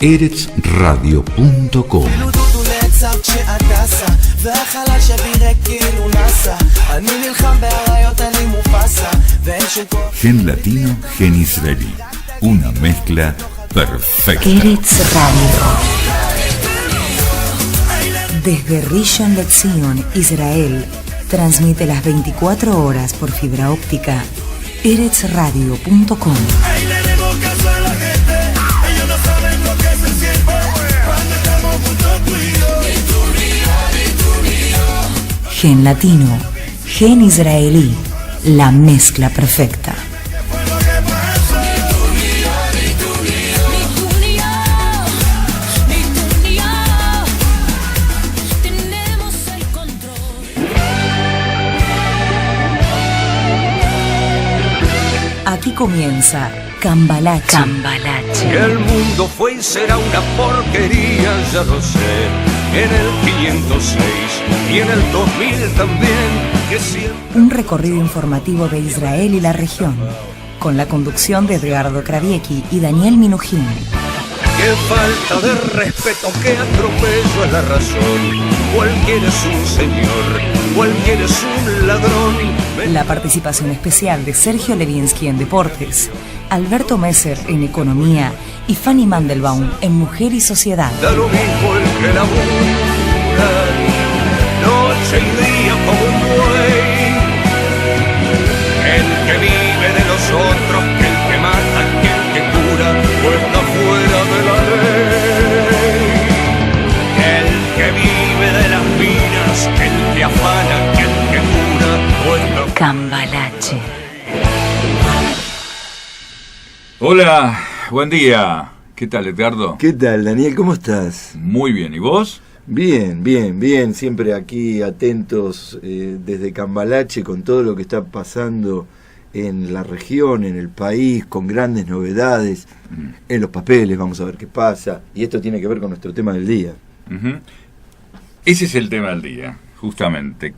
eretzradio.com. Gen latino, gen israelí. Una mezcla perfecta. Eretz Radio. Desde Rishon LeZion, Israel, transmite las 24 horas por fibra óptica. eretzradio.com. Gen latino, gen israelí, la mezcla perfecta. Aquí comienza Cambalache. Que el mundo fue y será una porquería, ya lo sé. En el 506 y en el 2000 también. Que siempre... Un recorrido informativo de Israel y la región, con la conducción de Edgardo Kraviecki y Daniel Minujín. Qué falta de respeto, qué atropello a la razón. Cualquiera es un señor, cualquiera es un ladrón. La participación especial de Sergio Levinsky en Deportes, Alberto Messer en Economía y Fanny Mandelbaum en Mujer y Sociedad. Da lo mismo el que labura, noche y día como un buey. El que vive de los otros, que el que mata, que el que cura, pues está fuera de la ley. El que vive de las minas, que el que afana, que el que cura, pues está... Cambalache. Hola, buen día. ¿Qué tal, Edgardo? ¿Qué tal, Daniel? ¿Cómo estás? Muy bien, ¿y vos? Bien, bien, bien. Siempre aquí atentos desde Cambalache con todo lo que está pasando en la región, en el país, con grandes novedades, en los papeles, vamos a ver qué pasa. Y esto tiene que ver con nuestro tema del día. Uh-huh. Ese es el tema del día, justamente.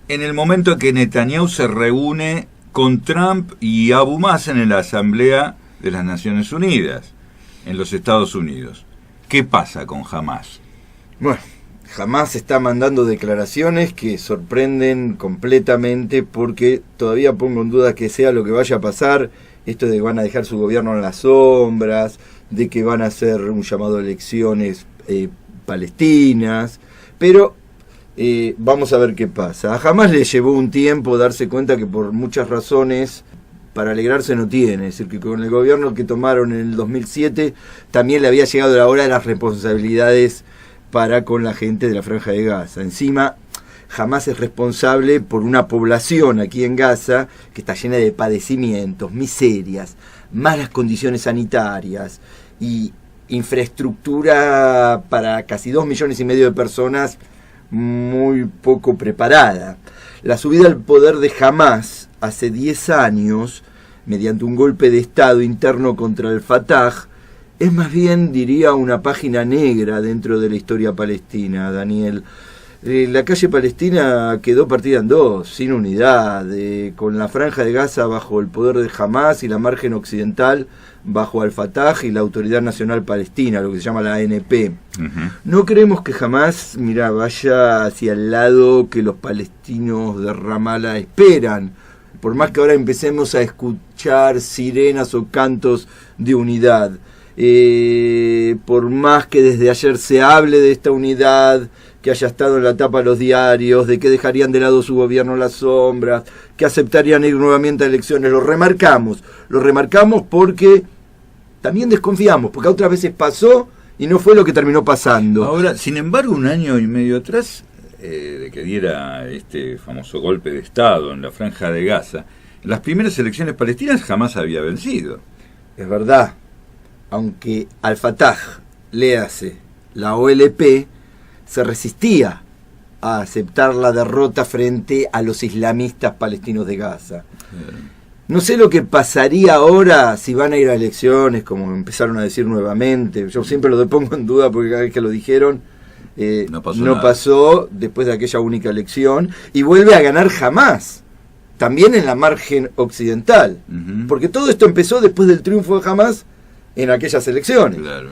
En el momento que Netanyahu se reúne con Trump y Abu Mazen en la Asamblea de las Naciones Unidas, en los Estados Unidos. ¿Qué pasa con Hamás? Bueno, Hamás está mandando declaraciones que sorprenden completamente, porque todavía pongo en duda que sea lo que vaya a pasar, esto de que van a dejar su gobierno en las sombras, de que van a hacer un llamado a elecciones palestinas, pero vamos a ver qué pasa. A Hamás le llevó un tiempo darse cuenta que por muchas razones para alegrarse no tiene, es decir, que con el gobierno que tomaron en el 2007 también le había llegado la hora de las responsabilidades para con la gente de la Franja de Gaza. Encima, Hamás es responsable por una población aquí en Gaza que está llena de padecimientos, miserias, malas condiciones sanitarias y infraestructura para casi 2,5 millones de personas muy poco preparada. La subida al poder de Hamás hace 10 años, mediante un golpe de Estado interno contra el Fatah, es más bien, diría, una página negra dentro de la historia palestina, Daniel. La calle palestina quedó partida en dos, sin unidad, con la Franja de Gaza bajo el poder de Hamás y la margen occidental bajo al Fatah y la Autoridad Nacional Palestina, lo que se llama la ANP. Uh-huh. No creemos que jamás, vaya hacia el lado que los palestinos de Ramallah esperan, por más que ahora empecemos a escuchar sirenas o cantos de unidad. Por más que desde ayer se hable de esta unidad, que haya estado en la tapa de los diarios, de que dejarían de lado su gobierno en las sombras, que aceptarían ir nuevamente a elecciones, lo remarcamos porque también desconfiamos, porque otras veces pasó y no fue lo que terminó pasando. Ahora, sin embargo, 1 año y medio atrás, de que diera este famoso golpe de Estado en la Franja de Gaza, en las primeras elecciones palestinas jamás había vencido. Es verdad, aunque al Fatah, léase, la OLP, se resistía a aceptar la derrota frente a los islamistas palestinos de Gaza. No sé lo que pasaría ahora si van a ir a elecciones, como empezaron a decir nuevamente. Yo siempre lo pongo en duda porque cada vez que lo dijeron no pasó después de aquella única elección, y vuelve a ganar Hamás, también en la margen occidental. Uh-huh. Porque todo esto empezó después del triunfo de Hamás en aquellas elecciones. Claro.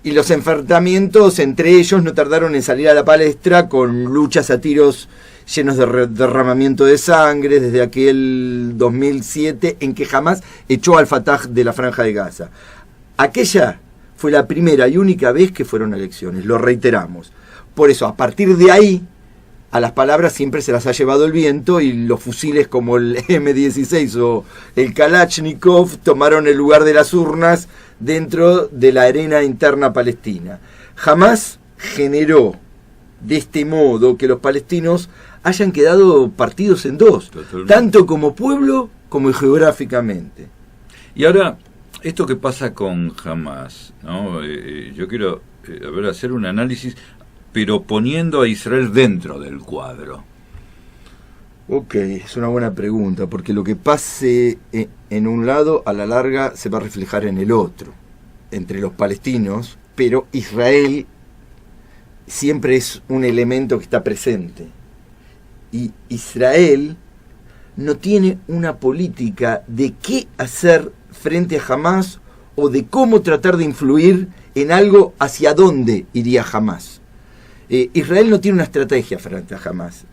Y los enfrentamientos entre ellos no tardaron en salir a la palestra con luchas a tiros llenos de derramamiento de sangre desde aquel 2007 en que Hamás echó al Fatah de la Franja de Gaza. Aquella fue la primera y única vez que fueron elecciones, lo reiteramos. Por eso, a partir de ahí, a las palabras siempre se las ha llevado el viento y los fusiles como el M16 o el Kalashnikov tomaron el lugar de las urnas dentro de la arena interna palestina. Hamás generó de este modo que los palestinos hayan quedado partidos en dos, totalmente, tanto como pueblo como geográficamente. Y ahora, esto que pasa con Hamás, ¿no? Yo quiero hacer un análisis, pero poniendo a Israel dentro del cuadro. Ok, es una buena pregunta, porque lo que pase en un lado, a la larga, se va a reflejar en el otro, entre los palestinos, pero Israel siempre es un elemento que está presente. Y Israel no tiene una política de qué hacer frente a Hamás o de cómo tratar de influir en algo hacia dónde iría Hamás. Israel no tiene una estrategia frente a Hamás.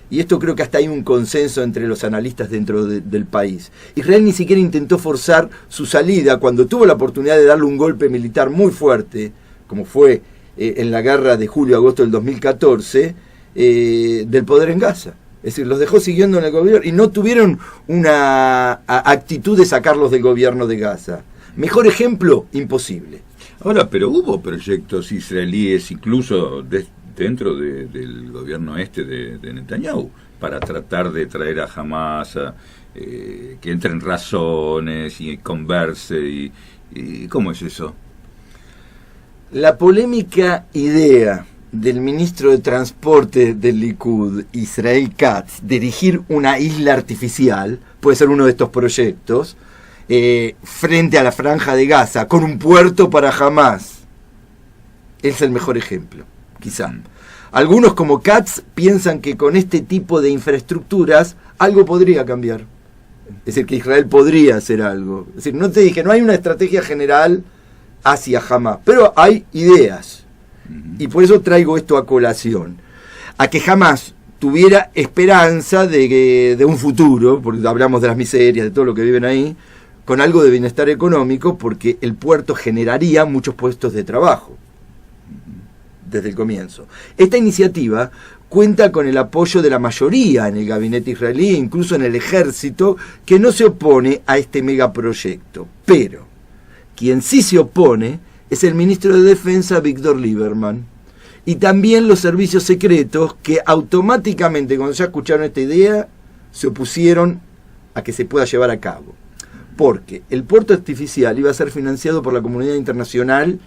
Y esto creo que hasta hay un consenso entre los analistas dentro del país. Israel ni siquiera intentó forzar su salida cuando tuvo la oportunidad de darle un golpe militar muy fuerte, como fue en la guerra de julio-agosto del 2014, del poder en Gaza. Es decir, los dejó siguiendo en el gobierno y no tuvieron una actitud de sacarlos del gobierno de Gaza. Mejor ejemplo, imposible. Ahora, pero hubo proyectos israelíes, incluso dentro del gobierno de Netanyahu, para tratar de traer a Hamás que entre en razones y converse. Y ¿cómo es eso? La polémica idea del ministro de Transporte del Likud, Israel Katz, dirigir una isla artificial, puede ser uno de estos proyectos, frente a la Franja de Gaza, con un puerto para Hamás. Es el mejor ejemplo, quizá. Algunos como Katz piensan que con este tipo de infraestructuras algo podría cambiar. Es decir, que Israel podría hacer algo. Es decir, no te dije, no hay una estrategia general hacia Hamás, pero hay ideas. Y por eso traigo esto a colación. A que Hamás tuviera esperanza de un futuro, porque hablamos de las miserias, de todo lo que viven ahí, con algo de bienestar económico, porque el puerto generaría muchos puestos de trabajo desde el comienzo. Esta iniciativa cuenta con el apoyo de la mayoría en el gabinete israelí, incluso en el ejército, que no se opone a este megaproyecto. Pero quien sí se opone es el ministro de Defensa, Víctor Lieberman, y también los servicios secretos que automáticamente, cuando ya escucharon esta idea, se opusieron a que se pueda llevar a cabo. Porque el puerto artificial iba a ser financiado por la comunidad internacional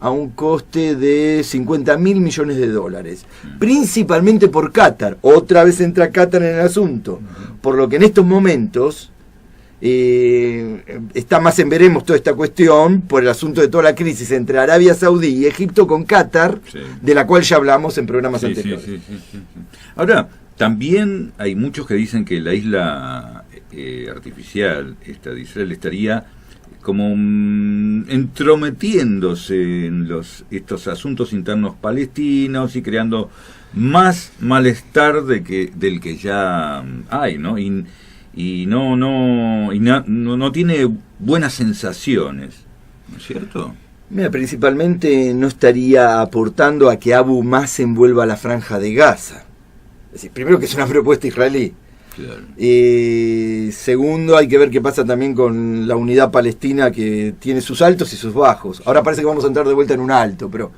a un coste de $50.000 millones, principalmente por Qatar. Otra vez entra Qatar en el asunto, por lo que en estos momentos está más en veremos toda esta cuestión por el asunto de toda la crisis entre Arabia Saudí y Egipto con Qatar, sí, de la cual ya hablamos en programas anteriores. Sí. Ahora, también hay muchos que dicen que la isla artificial esta de Israel estaría como entrometiéndose en estos asuntos internos palestinos y creando más malestar del que ya hay, ¿no? Y no tiene buenas sensaciones, ¿no es cierto? Mira, principalmente no estaría aportando a que Abu Mazen se envuelva a la Franja de Gaza. Es decir, primero que es una propuesta israelí. Claro. Segundo, hay que ver qué pasa también con la unidad palestina, que tiene sus altos y sus bajos. Ahora parece que vamos a entrar de vuelta en un alto, pero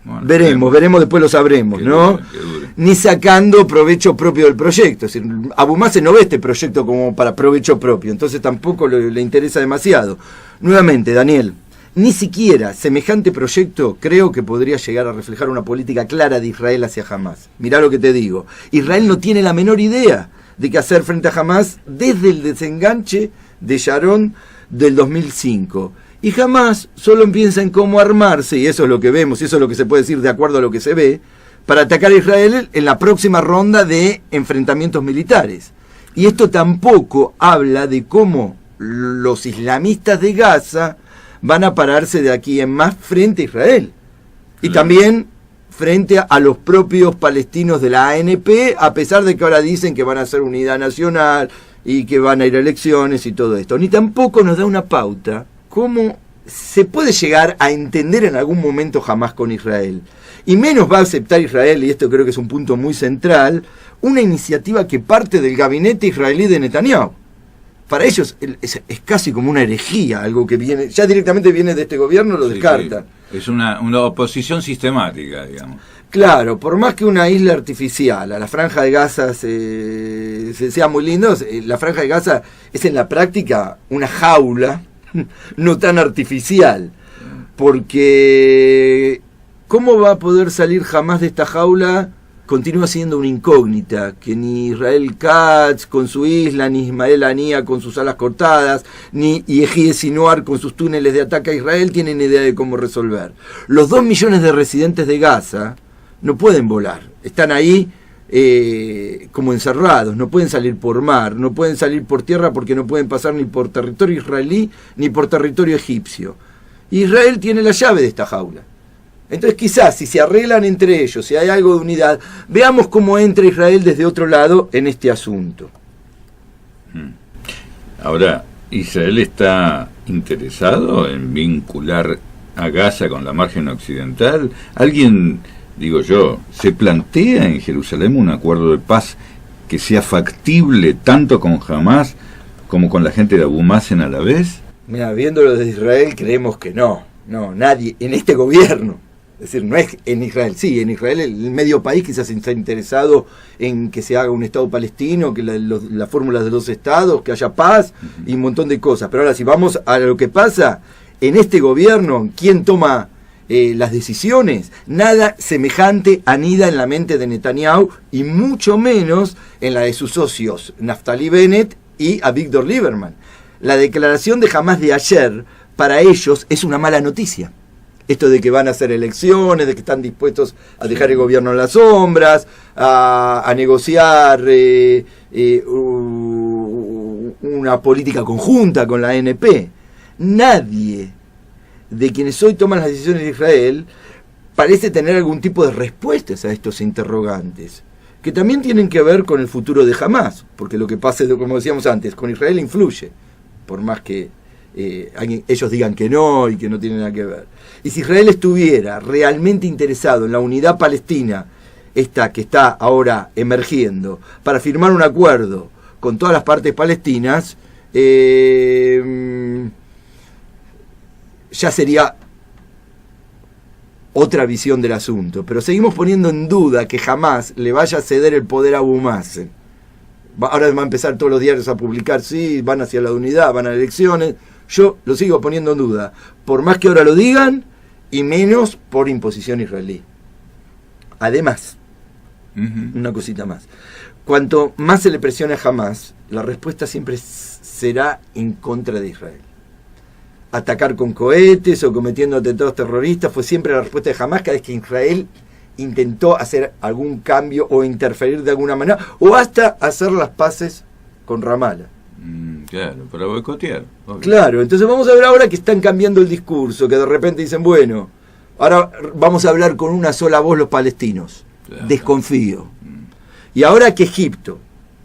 bueno, veremos, después lo sabremos, ¿no? Dure. Ni sacando provecho propio del proyecto. Es decir, Abu Mazen no ve este proyecto como para provecho propio, entonces tampoco le interesa demasiado. Nuevamente, Daniel, ni siquiera semejante proyecto creo que podría llegar a reflejar una política clara de Israel hacia Hamás. Mirá lo que te digo. Israel no tiene la menor idea de qué hacer frente a Hamás desde el desenganche de Sharon del 2005. Y Hamás solo piensa en cómo armarse, y eso es lo que vemos, y eso es lo que se puede decir de acuerdo a lo que se ve, para atacar a Israel en la próxima ronda de enfrentamientos militares. Y esto tampoco habla de cómo los islamistas de Gaza van a pararse de aquí en más frente a Israel. Y Claro. también frente a los propios palestinos de la ANP, a pesar de que ahora dicen que van a hacer unidad nacional y que van a ir a elecciones y todo esto. Ni tampoco nos da una pauta cómo se puede llegar a entender en algún momento Hamás con Israel. Y menos va a aceptar Israel, y esto creo que es un punto muy central, una iniciativa que parte del gabinete israelí de Netanyahu. Para ellos es casi como una herejía, algo que viene, ya directamente viene de este gobierno, lo Sí, descartan. sí. Es una oposición sistemática, digamos. Claro, por más que una isla artificial, a la Franja de Gaza sea muy lindo, la Franja de Gaza es en la práctica una jaula no tan artificial, porque ¿cómo va a poder salir jamás de esta jaula? Continúa siendo una incógnita, que ni Israel Katz con su isla, ni Ismael Haniyeh con sus alas cortadas, ni Yehie Sinwar con sus túneles de ataque a Israel tienen idea de cómo resolver. Los 2 millones de residentes de Gaza no pueden volar, están ahí como encerrados, no pueden salir por mar, no pueden salir por tierra porque no pueden pasar ni por territorio israelí ni por territorio egipcio. Israel tiene la llave de esta jaula. Entonces quizás si se arreglan entre ellos, si hay algo de unidad, veamos cómo entra Israel desde otro lado en este asunto. Ahora, ¿Israel está interesado en vincular a Gaza con la margen occidental? ¿Alguien, digo yo, se plantea en Jerusalén un acuerdo de paz que sea factible tanto con Hamás como con la gente de Abu Mazen a la vez? Mira, viéndolo desde Israel creemos que no, nadie, en este gobierno. Es decir, no es en Israel, sí, en Israel el medio país quizás está interesado en que se haga un Estado palestino, que las fórmulas de 2 estados, que haya paz y un montón de cosas. Pero ahora si vamos a lo que pasa en este gobierno, ¿quién toma las decisiones? Nada semejante anida en la mente de Netanyahu y mucho menos en la de sus socios Naftali Bennett y Avigdor Lieberman. La declaración de Hamás de ayer para ellos es una mala noticia. Esto de que van a hacer elecciones, de que están dispuestos a dejar el gobierno en las sombras, a negociar una política conjunta con la ANP. Nadie de quienes hoy toman las decisiones de Israel parece tener algún tipo de respuestas a estos interrogantes, que también tienen que ver con el futuro de Hamás, porque lo que pase, como decíamos antes, con Israel influye, por más que ellos digan que no y que no tienen nada que ver. Y si Israel estuviera realmente interesado en la unidad palestina, esta que está ahora emergiendo, para firmar un acuerdo con todas las partes palestinas, ya sería otra visión del asunto. Pero seguimos poniendo en duda que jamás le vaya a ceder el poder a Abu Mazen. Ahora va a empezar todos los diarios a publicar, sí, van hacia la unidad, van a elecciones. Yo lo sigo poniendo en duda, por más que ahora lo digan, y menos por imposición israelí. Además, una cosita más. Cuanto más se le presione a Hamás, la respuesta siempre será en contra de Israel. Atacar con cohetes o cometiendo atentados terroristas fue siempre la respuesta de Hamás cada vez que Israel intentó hacer algún cambio o interferir de alguna manera, o hasta hacer las paces con Ramallah. Claro, para boicotear. Obvio. Claro, entonces vamos a ver ahora que están cambiando el discurso, que de repente dicen, bueno, ahora vamos a hablar con una sola voz los palestinos. Claro. Desconfío. Y ahora que Egipto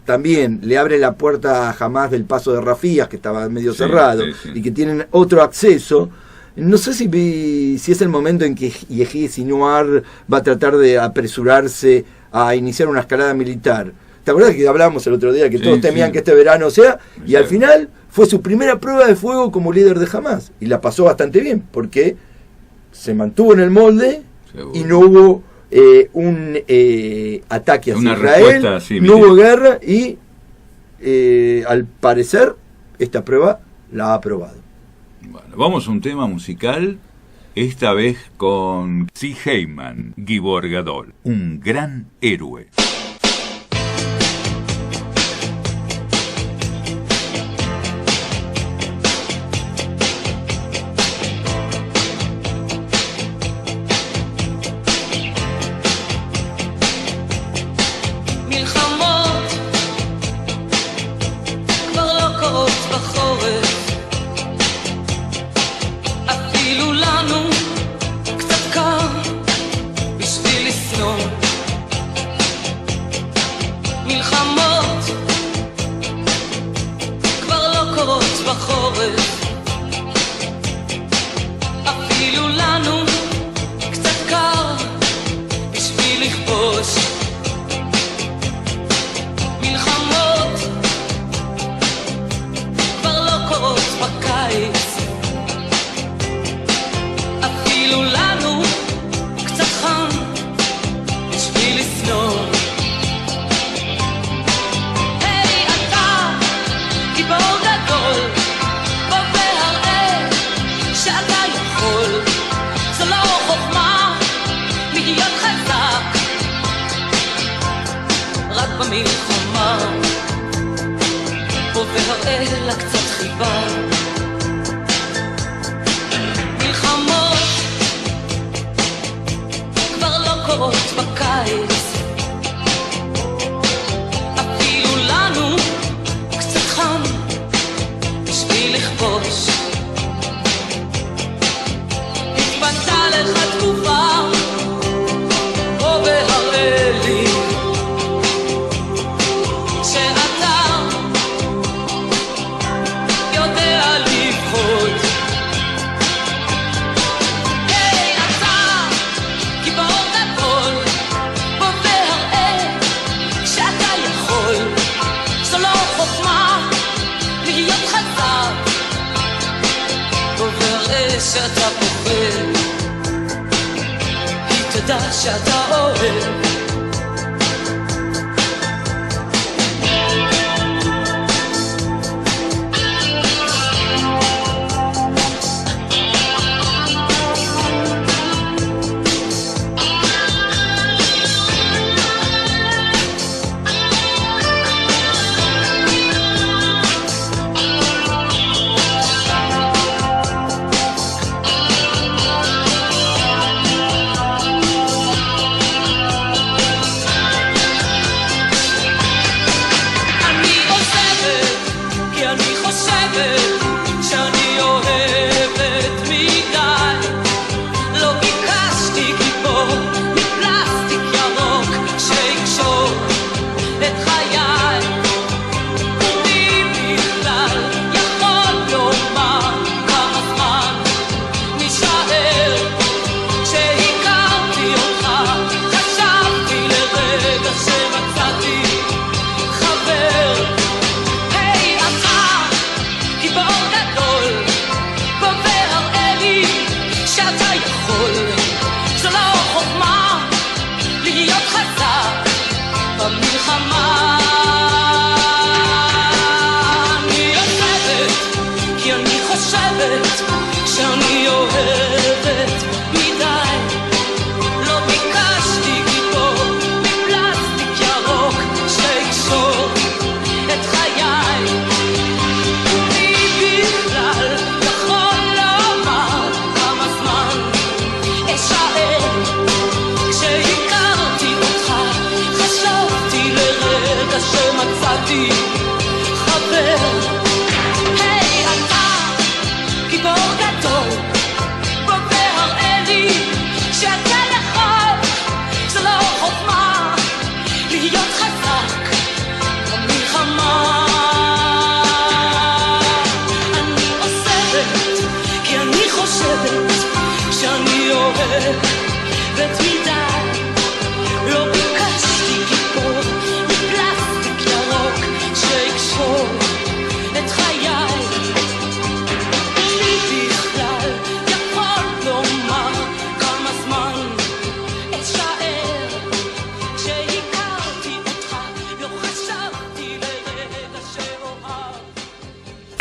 también le abre la puerta a Hamás del paso de Rafías, que estaba medio cerrado, y que tienen otro acceso, no sé si es el momento en que Yehie Sinwar va a tratar de apresurarse a iniciar una escalada militar. ¿Te acuerdas que hablábamos el otro día que todos temían que este verano sea? Y al final fue su primera prueba de fuego como líder de Hamás. Y la pasó bastante bien, porque se mantuvo en el molde. Seguro. Y no hubo un ataque hacia Israel, no hubo guerra y al parecer esta prueba la ha aprobado. Bueno, vamos a un tema musical, esta vez con Tzvi Heiman, Gibor Gadol, un gran héroe. המלחמה ובהראלה קצת חיבה מלחמות כבר לא קורות בקיץ אפילו לנו קצת חם בשביל לכבוש התבנתה לך תגובה ובהראלי שאתה יודע לבחוד היי אתה גיבור גדול בוא והראה שאתה יכול זו לא חוכמה להיות חזק בוא והראה שאתה פוחד היא תדע שאתה אוהב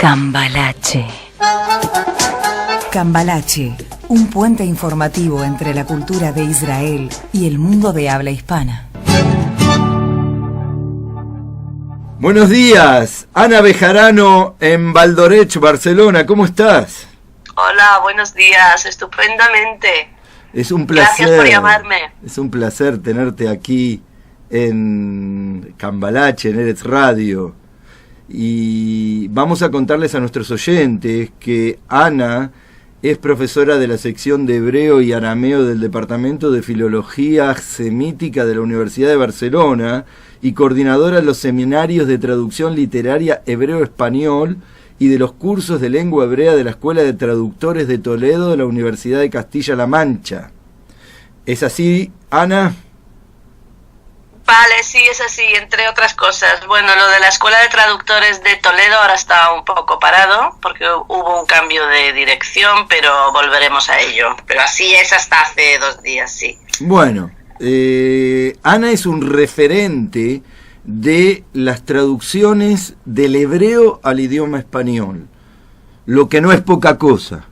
Cambalache. Cambalache, un puente informativo entre la cultura de Israel y el mundo de habla hispana. Buenos días, Ana Bejarano en Valdorech, Barcelona, ¿cómo estás? Hola, buenos días, estupendamente. Es un placer. Gracias por llamarme. Es un placer tenerte aquí en Cambalache, en Eretz Radio. Y vamos a contarles a nuestros oyentes que Ana es profesora de la sección de hebreo y arameo del Departamento de Filología Semítica de la Universidad de Barcelona y coordinadora de los seminarios de traducción literaria hebreo-español y de los cursos de lengua hebrea de la Escuela de Traductores de Toledo de la Universidad de Castilla-La Mancha. ¿Es así, Ana? Vale, sí, es así, entre otras cosas. Bueno, lo de la Escuela de Traductores de Toledo ahora está un poco parado porque hubo un cambio de dirección, pero volveremos a ello. Pero así es hasta hace 2 días, sí. Bueno, Ana es un referente de las traducciones del hebreo al idioma español, lo que no es poca cosa.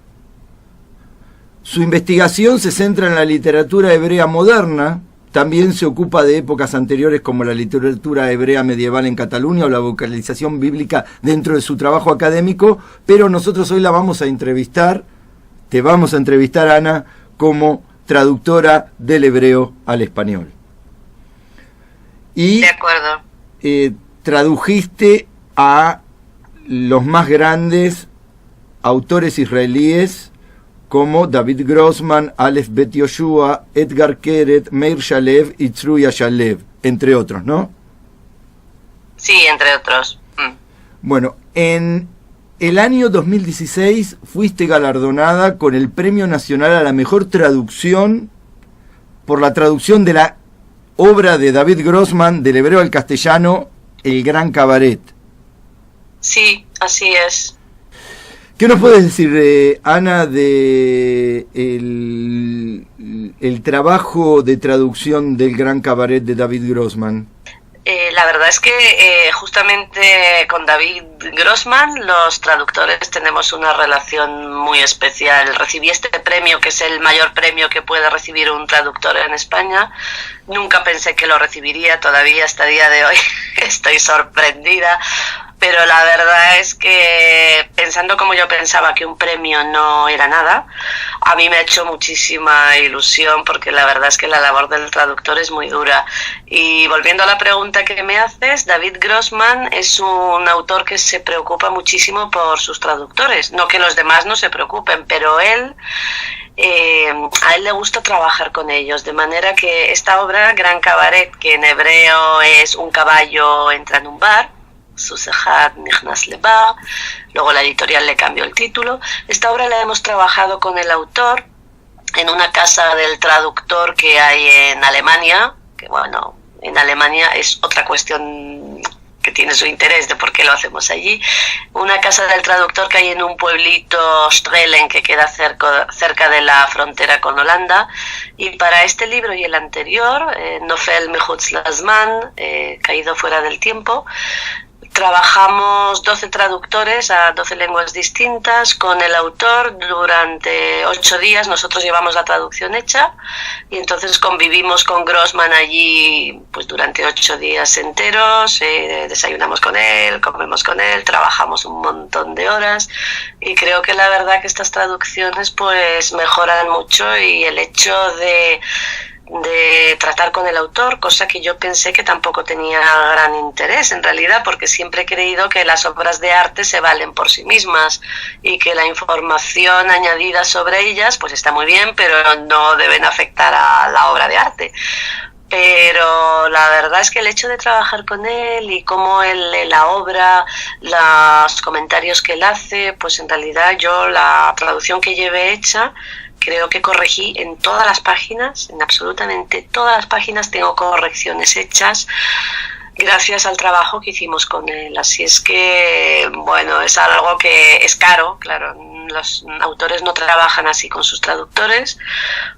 Su investigación se centra en la literatura hebrea moderna, también se ocupa de épocas anteriores como la literatura hebrea medieval en Cataluña o la vocalización bíblica dentro de su trabajo académico, pero nosotros hoy la vamos a entrevistar, te vamos a entrevistar, Ana, como traductora del hebreo al español. Y De acuerdo. Tradujiste a los más grandes autores israelíes como David Grossman, Aleph Bet Yoshua, Edgar Keret, Meir Shalev y Tzruya Shalev, entre otros, ¿no? Sí, entre otros. Bueno, en el año 2016 fuiste galardonada con el Premio Nacional a la Mejor Traducción por la traducción de la obra de David Grossman del hebreo al castellano, El Gran Cabaret. Sí, así es. ¿Qué nos puedes decir, Ana, de el trabajo de traducción del Gran Cabaret de David Grossman? La verdad es que justamente con David Grossman los traductores tenemos una relación muy especial. Recibí este premio, que es el mayor premio que puede recibir un traductor en España. Nunca pensé que lo recibiría, todavía hasta el día de hoy estoy sorprendida. Pero la verdad es que, pensando como yo pensaba que un premio no era nada, a mí me ha hecho muchísima ilusión, porque la verdad es que la labor del traductor es muy dura. Y volviendo a la pregunta que me haces, David Grossman es un autor que se preocupa muchísimo por sus traductores. No que los demás no se preocupen, pero a él le gusta trabajar con ellos, de manera que esta obra, Gran Cabaret, que en hebreo es un caballo entra en un bar, Susejad Nichnas Lebar, luego la editorial le cambió el título. Esta obra la hemos trabajado con el autor en una casa del traductor que hay en Alemania, que bueno, en Alemania es otra cuestión que tiene su interés de por qué lo hacemos allí. Una casa del traductor que hay en un pueblito, Strelen, que queda cerca de la frontera con Holanda. Y para este libro y el anterior, Nofel Mechutz Lazman, Caído fuera del tiempo, trabajamos 12 traductores a 12 lenguas distintas con el autor durante 8 días. Nosotros llevamos la traducción hecha y entonces convivimos con Grossman allí pues durante 8 días enteros. Desayunamos con él, comemos con él, trabajamos un montón de horas y creo que la verdad que estas traducciones pues mejoran mucho, y el hecho de tratar con el autor, cosa que yo pensé que tampoco tenía gran interés en realidad, porque siempre he creído que las obras de arte se valen por sí mismas y que la información añadida sobre ellas pues está muy bien, pero no deben afectar a la obra de arte. Pero la verdad es que el hecho de trabajar con él y cómo él lee la obra, los comentarios que él hace, pues en realidad yo la traducción que llevé hecha creo que corregí en todas las páginas, en absolutamente todas las páginas tengo correcciones hechas gracias al trabajo que hicimos con él. Así es que, bueno, es algo que es caro, claro. Los autores no trabajan así con sus traductores,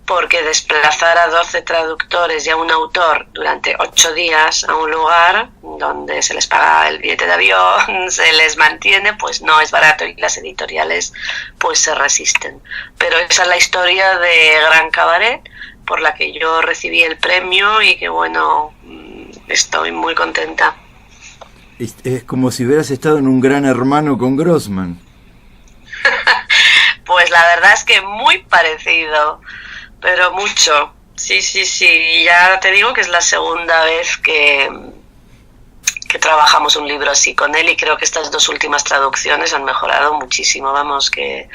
porque desplazar a 12 traductores y a un autor durante 8 días a un lugar donde se les paga el billete de avión, se les mantiene, pues no es barato, y las editoriales pues se resisten. Pero esa es la historia de Gran Cabaret, por la que yo recibí el premio y que bueno, estoy muy contenta. Es como si hubieras estado en un Gran Hermano con Grossman. Pues la verdad es que muy parecido, pero mucho. Sí. Ya te digo que es la segunda vez que trabajamos un libro así con él, y creo que estas 2 últimas traducciones han mejorado muchísimo. Vamos, que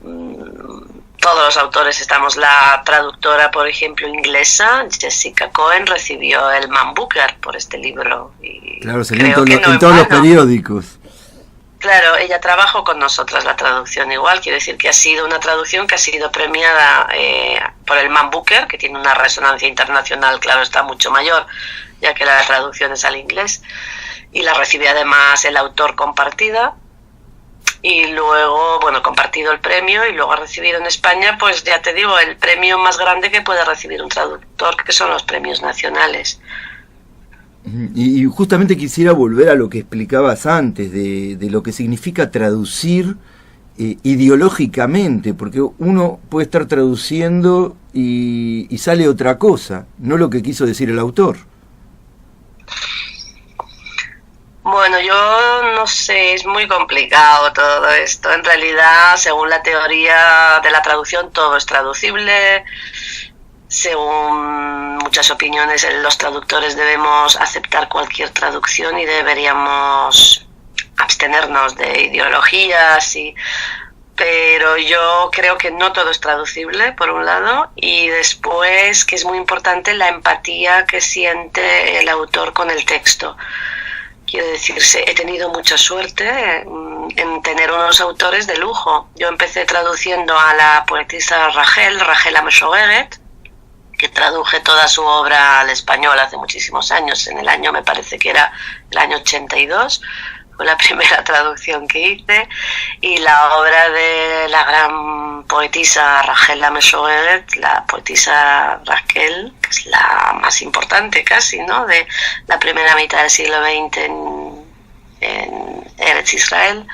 todos los autores estamos. La traductora, por ejemplo, inglesa, Jessica Cohen, recibió el Man Booker por este libro. Y claro, se lee en todos los periódicos. Claro, ella trabajó con nosotras la traducción igual, quiere decir que ha sido una traducción que ha sido premiada por el Man Booker, que tiene una resonancia internacional, claro, está mucho mayor, ya que la traducción es al inglés, y la recibió además el autor compartida, y luego, bueno, compartido el premio, y luego ha recibido en España, pues ya te digo, el premio más grande que puede recibir un traductor, que son los premios nacionales. Y justamente quisiera volver a lo que explicabas antes, de lo que significa traducir ideológicamente, porque uno puede estar traduciendo y sale otra cosa, no lo que quiso decir el autor. Bueno, yo no sé, es muy complicado todo esto. En realidad, según la teoría de la traducción, todo es traducible. Según muchas opiniones, los traductores debemos aceptar cualquier traducción y deberíamos abstenernos de ideologías, pero yo creo que no todo es traducible, por un lado, y después que es muy importante la empatía que siente el autor con el texto. Quiero decirse, he tenido mucha suerte en tener unos autores de lujo. Yo empecé traduciendo a la poetisa Rachel Ameshogueret, que traduje toda su obra al español hace muchísimos años, en el año, me parece que era el año 82, fue la primera traducción que hice, y la obra de la gran poetisa Rachel Ameshogueret, la poetisa Raquel, que es la más importante casi, ¿no?, de la primera mitad del siglo XX en Eretz Israel,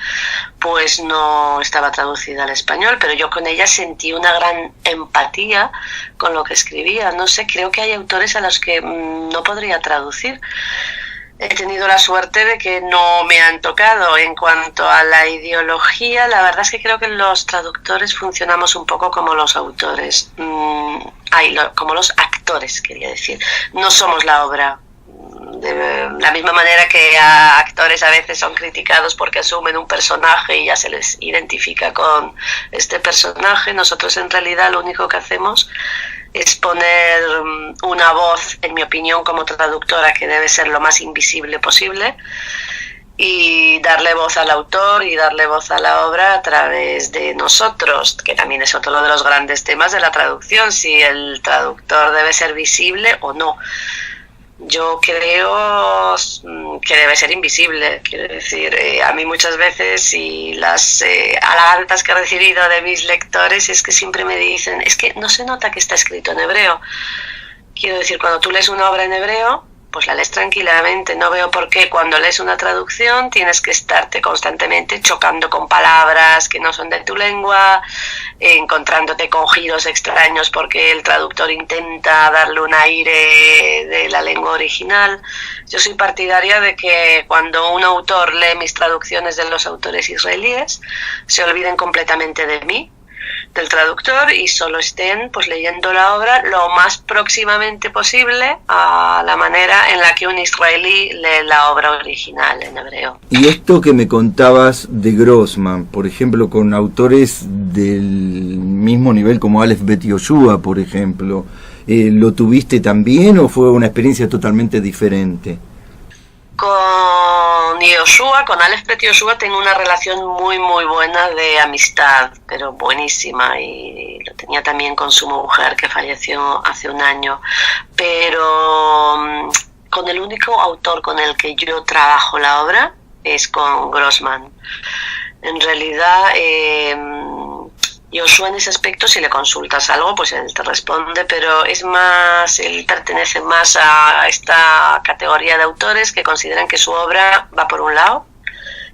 pues no estaba traducida al español, pero yo con ella sentí una gran empatía con lo que escribía. No sé, creo que hay autores a los que no podría traducir. He tenido la suerte de que no me han tocado. En cuanto a la ideología, la verdad es que creo que los traductores funcionamos un poco como los autores, como los actores, quería decir. No somos la obra. De la misma manera que a actores a veces son criticados porque asumen un personaje y ya se les identifica con este personaje, nosotros en realidad lo único que hacemos es poner una voz, en mi opinión, como traductora, que debe ser lo más invisible posible, y darle voz al autor y darle voz a la obra a través de nosotros, que también es otro de los grandes temas de la traducción, si el traductor debe ser visible o no. Yo creo que debe ser invisible, quiero decir, a mí muchas veces, y las alabanzas que he recibido de mis lectores es que siempre me dicen, es que no se nota que está escrito en hebreo. Quiero decir, cuando tú lees una obra en hebreo, pues la lees tranquilamente. No veo por qué cuando lees una traducción tienes que estarte constantemente chocando con palabras que no son de tu lengua, encontrándote con giros extraños porque el traductor intenta darle un aire de la lengua original. Yo soy partidaria de que cuando un autor lee mis traducciones de los autores israelíes, se olviden completamente de mí, del traductor, y solo estén pues leyendo la obra lo más próximamente posible a la manera en la que un israelí lee la obra original en hebreo. Y esto que me contabas de Grossman, por ejemplo, con autores del mismo nivel como Aleph Bet Yoshua, por ejemplo, ¿lo tuviste también o fue una experiencia totalmente diferente? Con Yoshua, con Aleph Bet Yoshua, tengo una relación muy muy buena de amistad, pero buenísima, y lo tenía también con su mujer que falleció hace un año, pero con el único autor con el que yo trabajo la obra es con Grossman. En realidad, Yoshua en ese aspecto, si le consultas algo, pues él te responde, pero es más, él pertenece más a esta categoría de autores que consideran que su obra va por un lado,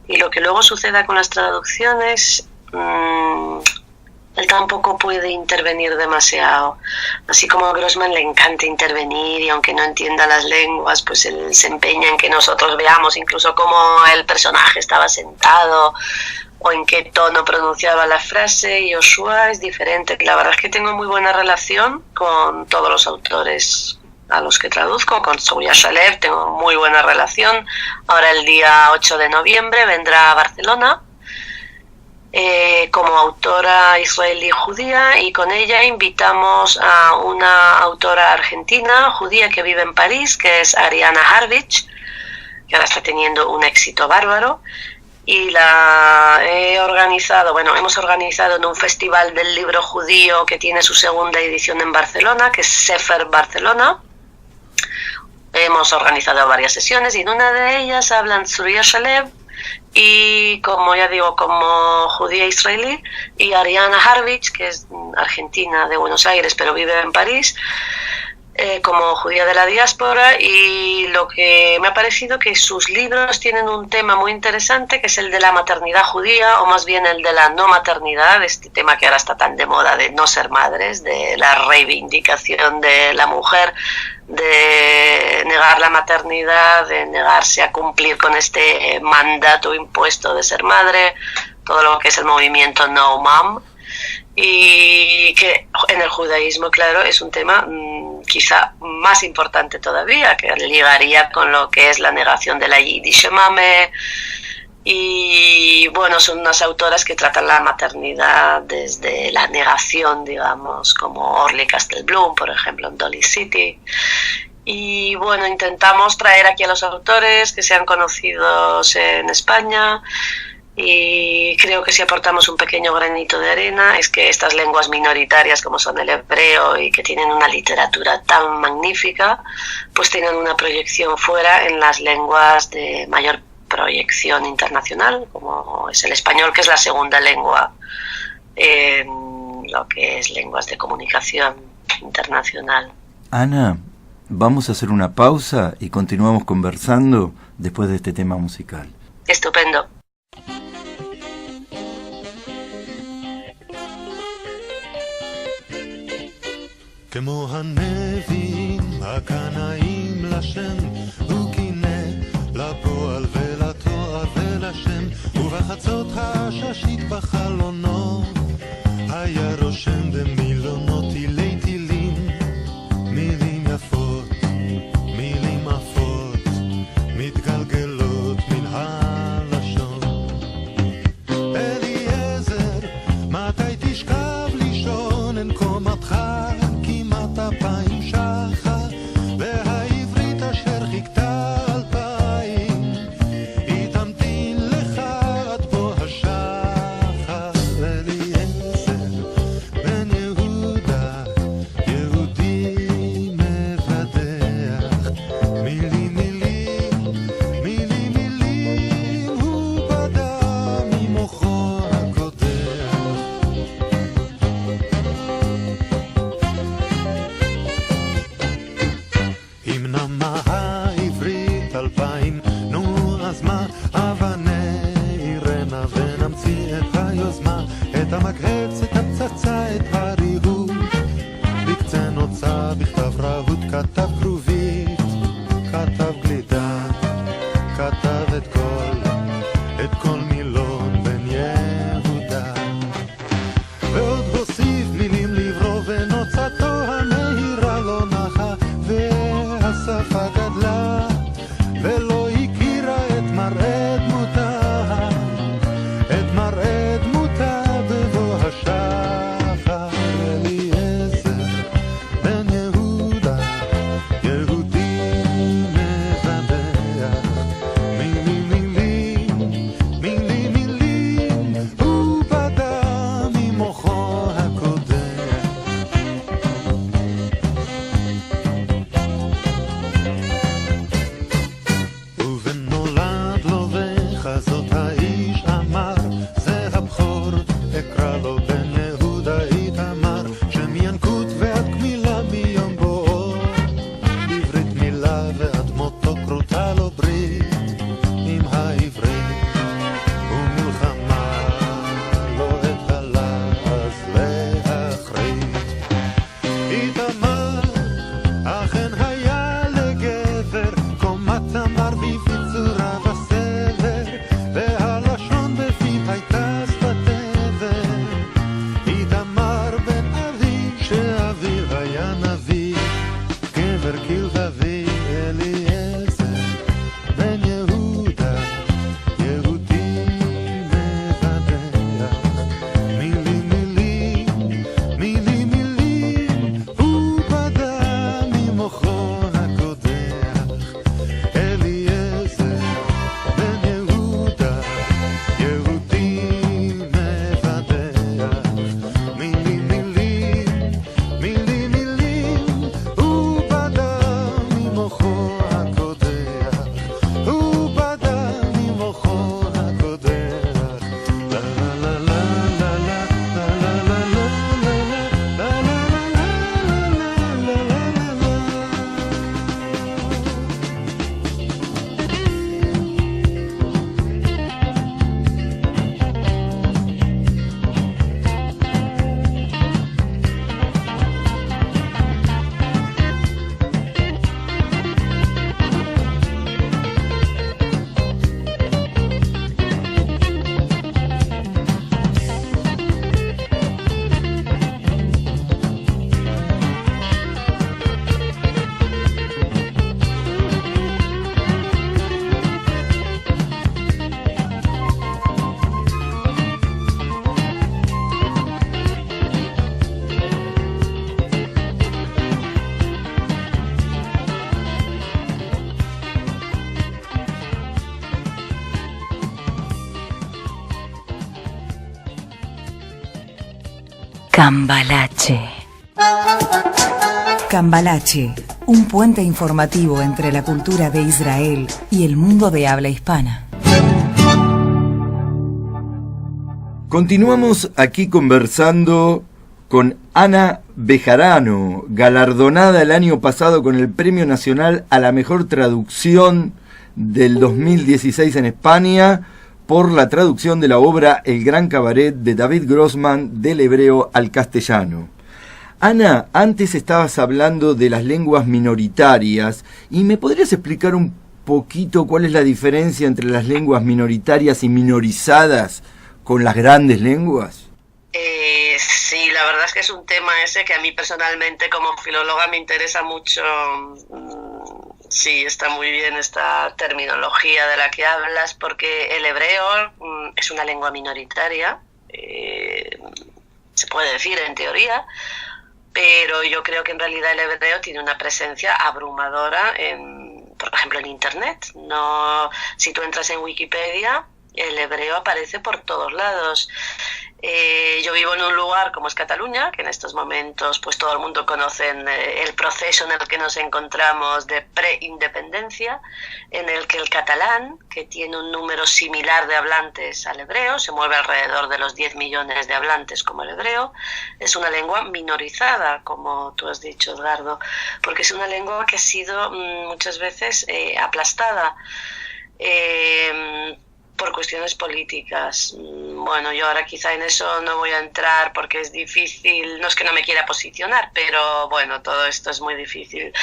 y lo que luego suceda con las traducciones, él tampoco puede intervenir demasiado. Así como a Grossman le encanta intervenir, y aunque no entienda las lenguas, pues él se empeña en que nosotros veamos incluso cómo el personaje estaba sentado o en qué tono pronunciaba la frase. Yoshua es diferente. La verdad es que tengo muy buena relación con todos los autores a los que traduzco. Con Tzruya Shalev tengo muy buena relación. Ahora el día 8 de noviembre vendrá a Barcelona como autora israelí judía, y con ella invitamos a una autora argentina judía que vive en París, que es Ariana Harvich, que ahora está teniendo un éxito bárbaro. Y hemos organizado en un festival del libro judío que tiene su segunda edición en Barcelona, que es Sefer Barcelona. Hemos organizado varias sesiones y en una de ellas hablan Tzruya Shalev, y como ya digo, como judía israelí, y Ariana Harvich, que es argentina de Buenos Aires pero vive en París. como judía de la diáspora, y lo que me ha parecido que sus libros tienen un tema muy interesante, que es el de la maternidad judía, o más bien el de la no maternidad, este tema que ahora está tan de moda de no ser madres, de la reivindicación de la mujer, de negar la maternidad, de negarse a cumplir con este mandato impuesto de ser madre, todo lo que es el movimiento No Mom, y que en el judaísmo, claro, es un tema quizá más importante todavía, que ligaría con lo que es la negación de la Yiddish Mame. Y bueno, son unas autoras que tratan la maternidad desde la negación, digamos, como Orly Castelblum, por ejemplo, en Dolly City. Y bueno, intentamos traer aquí a los autores que sean conocidos en España, y creo que si aportamos un pequeño granito de arena es que estas lenguas minoritarias como son el hebreo y que tienen una literatura tan magnífica, pues tienen una proyección fuera en las lenguas de mayor proyección internacional, como es el español, que es la segunda lengua en lo que es lenguas de comunicación internacional. Ana, vamos a hacer una pausa y continuamos conversando después de este tema musical. Estupendo. כמו הנביאים הקנאים לשם, הוא קינא לפועל ולתואר ולשם, ובחצות הששית בחלונו היה רושם במילונות תילי תילים, מילים יפות, מילים עפות, מתגלגלות מן הלשון. אליעזר, מתי תשכב לישון אין קומתך אלפיים שחר, והעברית אשר חיכתה 2000 היא תמתין לך עד בוא השחר. אליעזר בן יהודה יהודי מבדח, מילים מילים מילים מילים הוא בדה ממוחו הקודח. נמה העברית 2000, נו אז מה, הבה נעירנה ונמציא את היוזמה, את המקהץ, את הפצצה, את הריהוט, בקצה נוצה בכתב רהוט, כתב כרובית, כתב גלידה, כתב את כל מילון בן יהודה, ועוד הוסיף מילים לברוא ונוצתו המהירה לא נחה, השפה גדלה ולא הכירה את מראה דמותה, את מראה דמותה בבוא השחר. אליעזר בן יהודה יהודי Cambalache. Cambalache, un puente informativo entre la cultura de Israel y el mundo de habla hispana. Continuamos aquí conversando con Ana Bejarano, galardonada el año pasado con el Premio Nacional a la Mejor Traducción del 2016 en España por la traducción de la obra El Gran Cabaret de David Grossman del hebreo al castellano. Ana, antes estabas hablando de las lenguas minoritarias y ¿me podrías explicar un poquito cuál es la diferencia entre las lenguas minoritarias y minorizadas con las grandes lenguas? Sí, la verdad es que es un tema ese que a mí personalmente como filóloga me interesa mucho. Sí, está muy bien esta terminología de la que hablas, porque el hebreo es una lengua minoritaria, se puede decir en teoría, pero yo creo que en realidad el hebreo tiene una presencia abrumadora, por ejemplo en Internet. No, si tú entras en Wikipedia, el hebreo aparece por todos lados. Yo vivo en un lugar como es Cataluña, que en estos momentos pues todo el mundo conoce el proceso en el que nos encontramos de preindependencia, en el que el catalán, que tiene un número similar de hablantes al hebreo, se mueve alrededor de los 10 millones de hablantes como el hebreo, es una lengua minorizada, como tú has dicho, Edgardo, porque es una lengua que ha sido muchas veces aplastada por cuestiones políticas. Bueno, yo ahora quizá en eso no voy a entrar porque es difícil, no es que no me quiera posicionar, pero bueno, todo esto es muy difícil.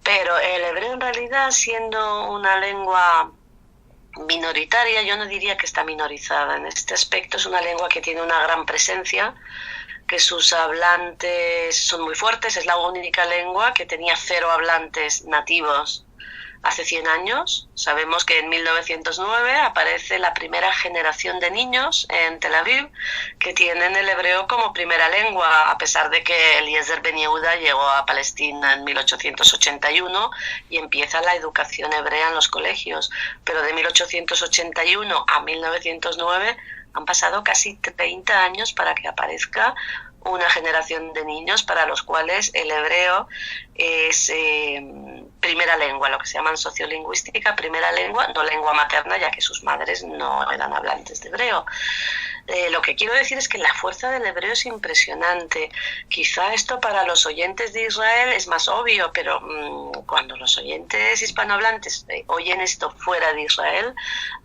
Pero el hebreo en realidad, siendo una lengua minoritaria, yo no diría que está minorizada. En este aspecto es una lengua que tiene una gran presencia, que sus hablantes son muy fuertes, es la única lengua que tenía 0 hablantes nativos hace 100 años. Sabemos que en 1909 aparece la primera generación de niños en Tel Aviv que tienen el hebreo como primera lengua, a pesar de que Eliezer Ben Yehuda llegó a Palestina en 1881 y empieza la educación hebrea en los colegios. Pero de 1881 a 1909 han pasado casi 30 años para que aparezca una generación de niños para los cuales el hebreo es primera lengua, lo que se llama en sociolingüística primera lengua, no lengua materna, ya que sus madres no eran hablantes de hebreo. Lo que quiero decir es que la fuerza del hebreo es impresionante. Quizá esto para los oyentes de Israel es más obvio, pero cuando los oyentes hispanohablantes oyen esto fuera de Israel,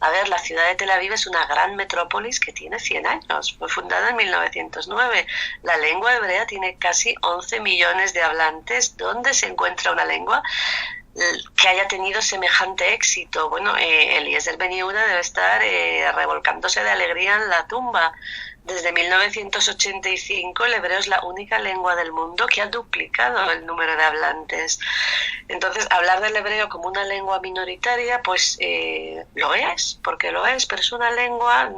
a ver, la ciudad de Tel Aviv es una gran metrópolis que tiene 100 años, fue fundada en 1909. La lengua hebrea tiene casi 11 millones de hablantes. ¿Dónde se encuentra una lengua que haya tenido semejante éxito? Bueno, Eliezer Ben Yehuda debe estar revolcándose de alegría en la tumba. Desde 1985 el hebreo es la única lengua del mundo que ha duplicado el número de hablantes. Entonces, hablar del hebreo como una lengua minoritaria, pues lo es, porque lo es, pero es una lengua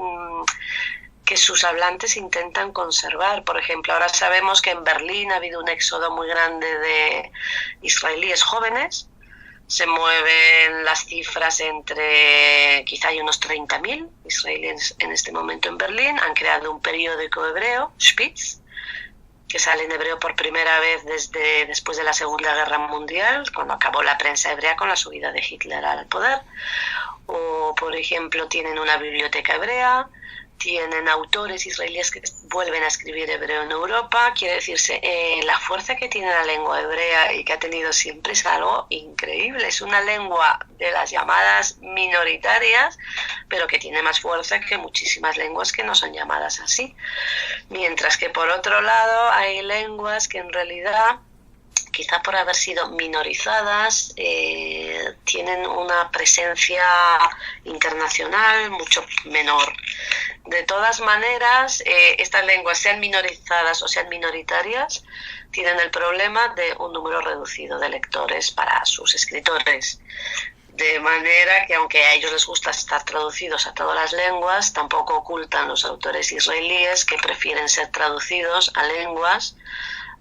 que sus hablantes intentan conservar. Por ejemplo, ahora sabemos que en Berlín ha habido un éxodo muy grande de israelíes jóvenes. Se mueven las cifras entre, quizá hay unos 30.000 israelíes en este momento en Berlín. Han creado un periódico hebreo, Spitz, que sale en hebreo por primera vez después de la Segunda Guerra Mundial, cuando acabó la prensa hebrea con la subida de Hitler al poder. O, por ejemplo, tienen una biblioteca hebrea, tienen autores israelíes que vuelven a escribir hebreo en Europa. Quiere decirse, la fuerza que tiene la lengua hebrea y que ha tenido siempre es algo increíble. Es una lengua de las llamadas minoritarias, pero que tiene más fuerza que muchísimas lenguas que no son llamadas así. Mientras que por otro lado hay lenguas que en realidad, quizá por haber sido minorizadas, tienen una presencia internacional mucho menor. De todas maneras, estas lenguas, sean minorizadas o sean minoritarias, tienen el problema de un número reducido de lectores para sus escritores. De manera que, aunque a ellos les gusta estar traducidos a todas las lenguas, tampoco ocultan los autores israelíes que prefieren ser traducidos a lenguas,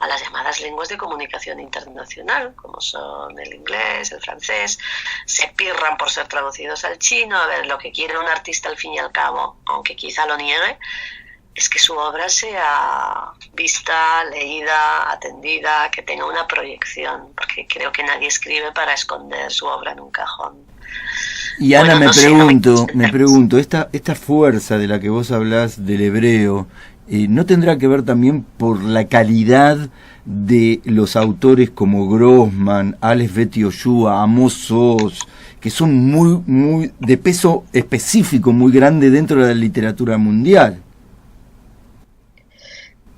a las llamadas lenguas de comunicación internacional, como son el inglés, el francés. Se pirran por ser traducidos al chino. A ver, lo que quiere un artista al fin y al cabo, aunque quizá lo niegue, es que su obra sea vista, leída, atendida, que tenga una proyección, porque creo que nadie escribe para esconder su obra en un cajón. Y Ana, Bueno, no sé, me pregunto, esta fuerza de la que vos hablás del hebreo, ¿no tendrá que ver también por la calidad de los autores como Grossman, Alex Bet Yoshua, Amos Oz, que son muy de peso específico, muy grande dentro de la literatura mundial?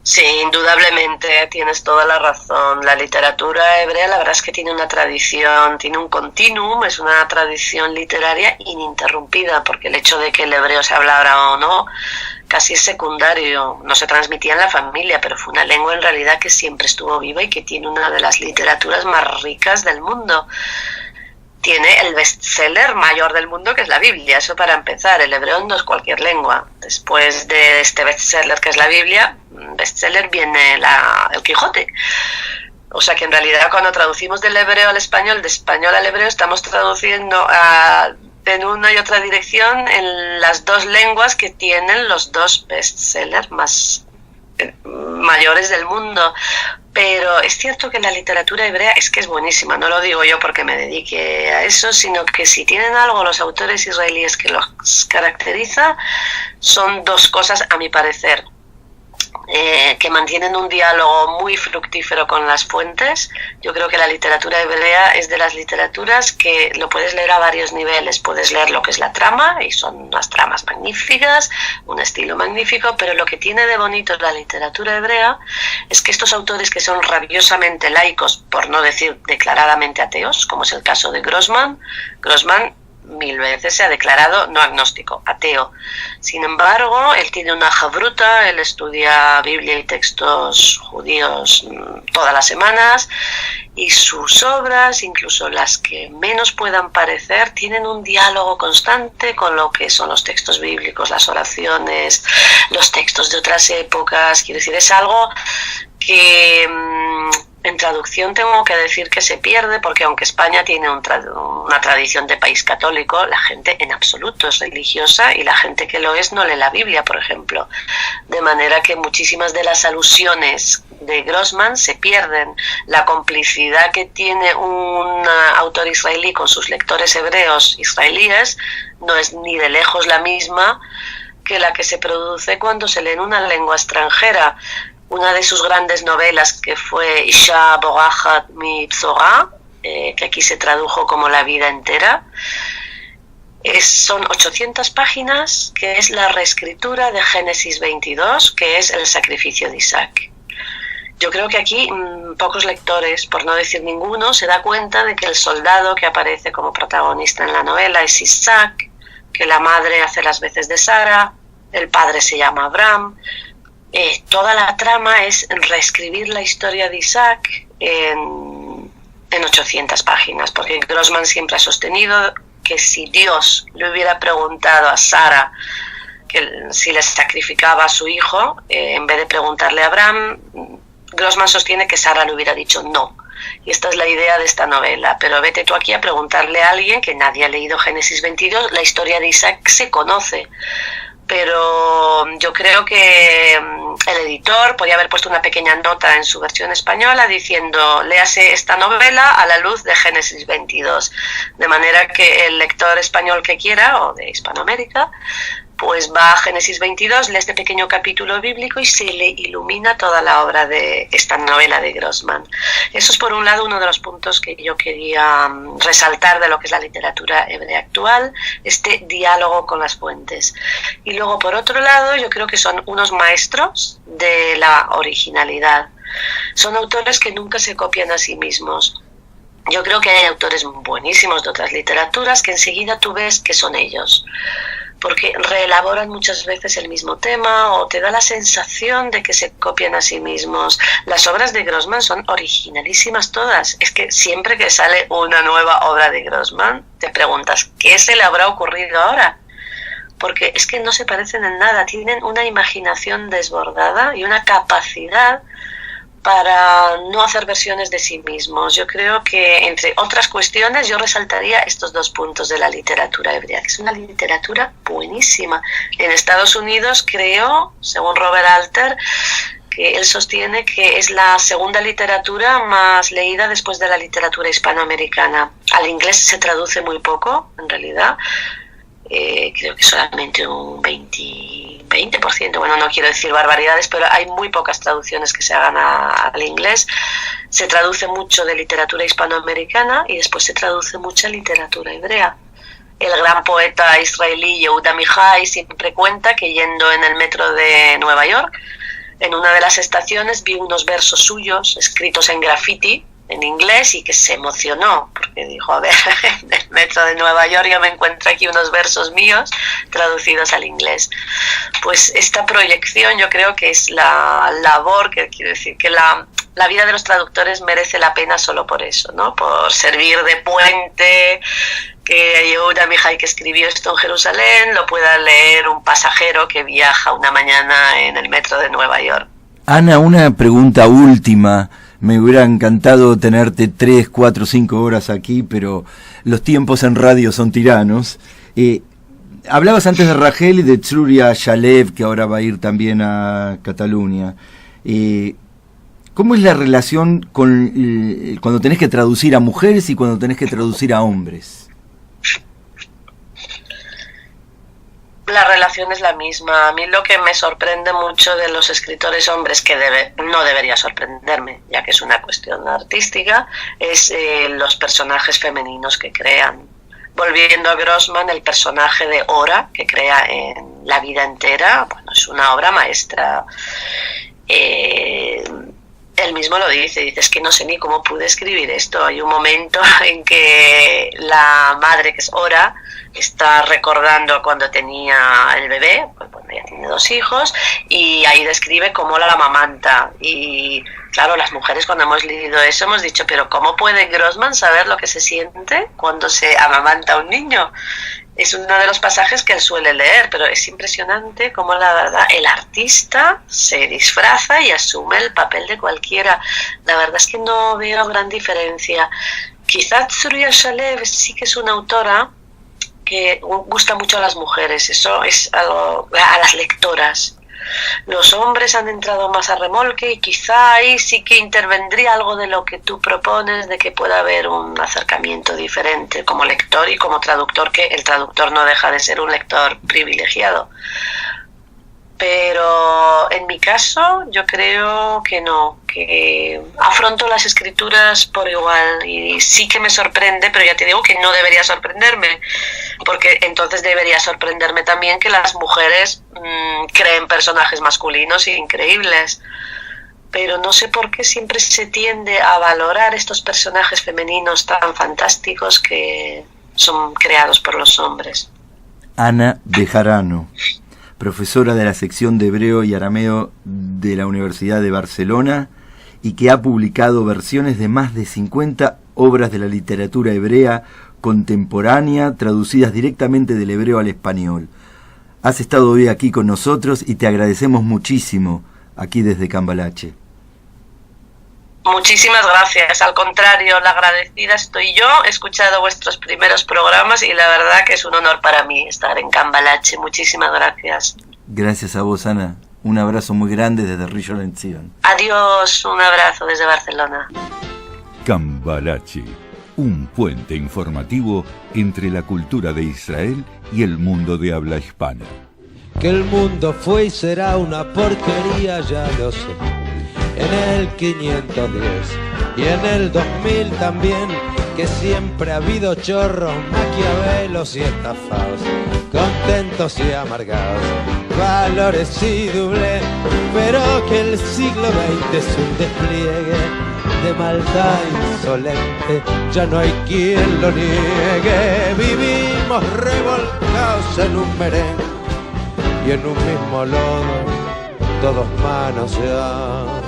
Sí, indudablemente, tienes toda la razón. La literatura hebrea, la verdad es que tiene una tradición, tiene un continuum, es una tradición literaria ininterrumpida, porque el hecho de que el hebreo se hablara o no, casi es secundario. No se transmitía en la familia, pero fue una lengua en realidad que siempre estuvo viva y que tiene una de las literaturas más ricas del mundo. Tiene el bestseller mayor del mundo, que es la Biblia, eso para empezar. El hebreo no es cualquier lengua. Después de este bestseller que es la Biblia, bestseller viene el Quijote. O sea que en realidad cuando traducimos del hebreo al español, de español al hebreo, estamos traduciendo en una y otra dirección en las dos lenguas que tienen los dos bestsellers más mayores del mundo. Pero es cierto que la literatura hebrea es que es buenísima, no lo digo yo porque me dedique a eso, sino que si tienen algo los autores israelíes que los caracteriza, son dos cosas, a mi parecer. Que mantienen un diálogo muy fructífero con las fuentes. Yo creo que la literatura hebrea es de las literaturas que lo puedes leer a varios niveles. Puedes leer lo que es la trama, y son unas tramas magníficas, un estilo magnífico, pero lo que tiene de bonito la literatura hebrea es que estos autores que son rabiosamente laicos, por no decir declaradamente ateos, como es el caso de Grossman 1000 veces se ha declarado no agnóstico, ateo. Sin embargo, él tiene una jabruta, él estudia Biblia y textos judíos todas las semanas, y sus obras, incluso las que menos puedan parecer, tienen un diálogo constante con lo que son los textos bíblicos, las oraciones, los textos de otras épocas. Quiero decir, es algo que en traducción tengo que decir que se pierde, porque aunque España tiene una tradición de país católico, la gente en absoluto es religiosa, y la gente que lo es no lee la Biblia, por ejemplo. De manera que muchísimas de las alusiones de Grossman se pierden. La complicidad que tiene un autor israelí con sus lectores hebreos israelíes no es ni de lejos la misma que la que se produce cuando se lee en una lengua extranjera. Una de sus grandes novelas, que fue Isha Borachat mi Bsorah, que aquí se tradujo como La vida entera, son 800 páginas, que es la reescritura de Génesis 22, que es el sacrificio de Isaac. Yo creo que aquí pocos lectores, por no decir ninguno, se da cuenta de que el soldado que aparece como protagonista en la novela es Isaac, que la madre hace las veces de Sara, el padre se llama Abraham. Toda la trama es reescribir la historia de Isaac en 800 páginas, porque Grossman siempre ha sostenido que si Dios le hubiera preguntado a Sara que si le sacrificaba a su hijo, en vez de preguntarle a Abraham, Grossman sostiene que Sara le hubiera dicho no. Y esta es la idea de esta novela. Pero vete tú aquí a preguntarle a alguien que nadie ha leído Génesis 22, la historia de Isaac se conoce. Pero yo creo que el editor podía haber puesto una pequeña nota en su versión española diciendo: léase esta novela a la luz de Génesis 22, de manera que el lector español que quiera, o de Hispanoamérica, pues va a Génesis 22, lee este pequeño capítulo bíblico y se le ilumina toda la obra de esta novela de Grossman. Eso es, por un lado, uno de los puntos que yo quería resaltar de lo que es la literatura hebrea actual, este diálogo con las fuentes. Y luego, por otro lado, yo creo que son unos maestros de la originalidad. Son autores que nunca se copian a sí mismos. Yo creo que hay autores buenísimos de otras literaturas que enseguida tú ves que son ellos, porque reelaboran muchas veces el mismo tema o te da la sensación de que se copian a sí mismos. Las obras de Grossman son originalísimas todas. Es que siempre que sale una nueva obra de Grossman te preguntas, ¿qué se le habrá ocurrido ahora? Porque es que no se parecen en nada, tienen una imaginación desbordada y una capacidad para no hacer versiones de sí mismos. Yo creo que, entre otras cuestiones, yo resaltaría estos dos puntos de la literatura hebrea, que es una literatura buenísima. En Estados Unidos, creo, según Robert Alter, que él sostiene que es la segunda literatura más leída después de la literatura hispanoamericana. Al inglés se traduce muy poco, en realidad. Creo que solamente un 20%, bueno, no quiero decir barbaridades, pero hay muy pocas traducciones que se hagan al inglés. Se traduce mucho de literatura hispanoamericana y después se traduce mucha literatura hebrea. El gran poeta israelí Yehuda Mihai siempre cuenta que, yendo en el metro de Nueva York, en una de las estaciones vi unos versos suyos escritos en graffiti en inglés y que se emocionó porque dijo, a ver, en el metro de Nueva York yo me encuentro aquí unos versos míos traducidos al inglés. Pues esta proyección yo creo que es la labor, que quiero decir que la vida de los traductores merece la pena solo por eso, ¿no? Por servir de puente, que Yehuda Mihai, que escribió esto en Jerusalén, lo pueda leer un pasajero que viaja una mañana en el metro de Nueva York. Ana, una pregunta última. Me hubiera encantado tenerte 3, 4, 5 horas aquí, pero los tiempos en radio son tiranos. Hablabas antes de Rachel y de Tzruria Shalev, que ahora va a ir también a Cataluña. ¿Cómo es la relación con cuando tenés que traducir a mujeres y cuando tenés que traducir a hombres? La relación es la misma. A mí lo que me sorprende mucho de los escritores hombres, que no debería sorprenderme, ya que es una cuestión artística, es los personajes femeninos que crean. Volviendo a Grossman, el personaje de Ora, que crea en La vida entera, bueno, es una obra maestra. Él mismo lo dice, es que no sé ni cómo pude escribir esto. Hay un momento en que la madre, que es Ora, está recordando cuando tenía el bebé, pues bueno, ya tiene 2 hijos, y ahí describe cómo la amamanta. Y claro, las mujeres, cuando hemos leído eso, hemos dicho, pero ¿cómo puede Grossman saber lo que se siente cuando se amamanta a un niño? Es uno de los pasajes que él suele leer, pero es impresionante cómo, la verdad, el artista se disfraza y asume el papel de cualquiera. La verdad es que no veo gran diferencia. Quizás Tzruria Shalev sí que es una autora que gusta mucho a las mujeres, eso es algo, a las lectoras. Los hombres han entrado más a remolque y quizá ahí sí que intervendría algo de lo que tú propones, de que pueda haber un acercamiento diferente como lector y como traductor, que el traductor no deja de ser un lector privilegiado. Pero en mi caso yo creo que no, que afronto las escrituras por igual y sí que me sorprende, pero ya te digo que no debería sorprenderme, porque entonces debería sorprenderme también que las mujeres creen personajes masculinos increíbles. Pero no sé por qué siempre se tiende a valorar estos personajes femeninos tan fantásticos que son creados por los hombres. Ana Bejarano, profesora de la sección de hebreo y arameo de la Universidad de Barcelona y que ha publicado versiones de más de 50 obras de la literatura hebrea contemporánea traducidas directamente del hebreo al español. Has estado hoy aquí con nosotros y te agradecemos muchísimo aquí desde Cambalache. Muchísimas gracias, al contrario, la agradecida estoy yo. He escuchado vuestros primeros programas y la verdad que es un honor para mí estar en Cambalache. Muchísimas gracias. Gracias a vos, Ana. Un abrazo muy grande desde Rishon LeZion. Adiós, un abrazo desde Barcelona. Cambalache, un puente informativo entre la cultura de Israel y el mundo de habla hispana. Que el mundo fue y será una porquería, ya lo sé. En el 510 y en el 2000 también, que siempre ha habido chorros, maquiavelos y estafados, contentos y amargados, valores y doble, pero que el siglo XX es un despliegue de maldad insolente, ya no hay quien lo niegue. Vivimos revolcados en un merengue y en un mismo lodo, todos manoseados.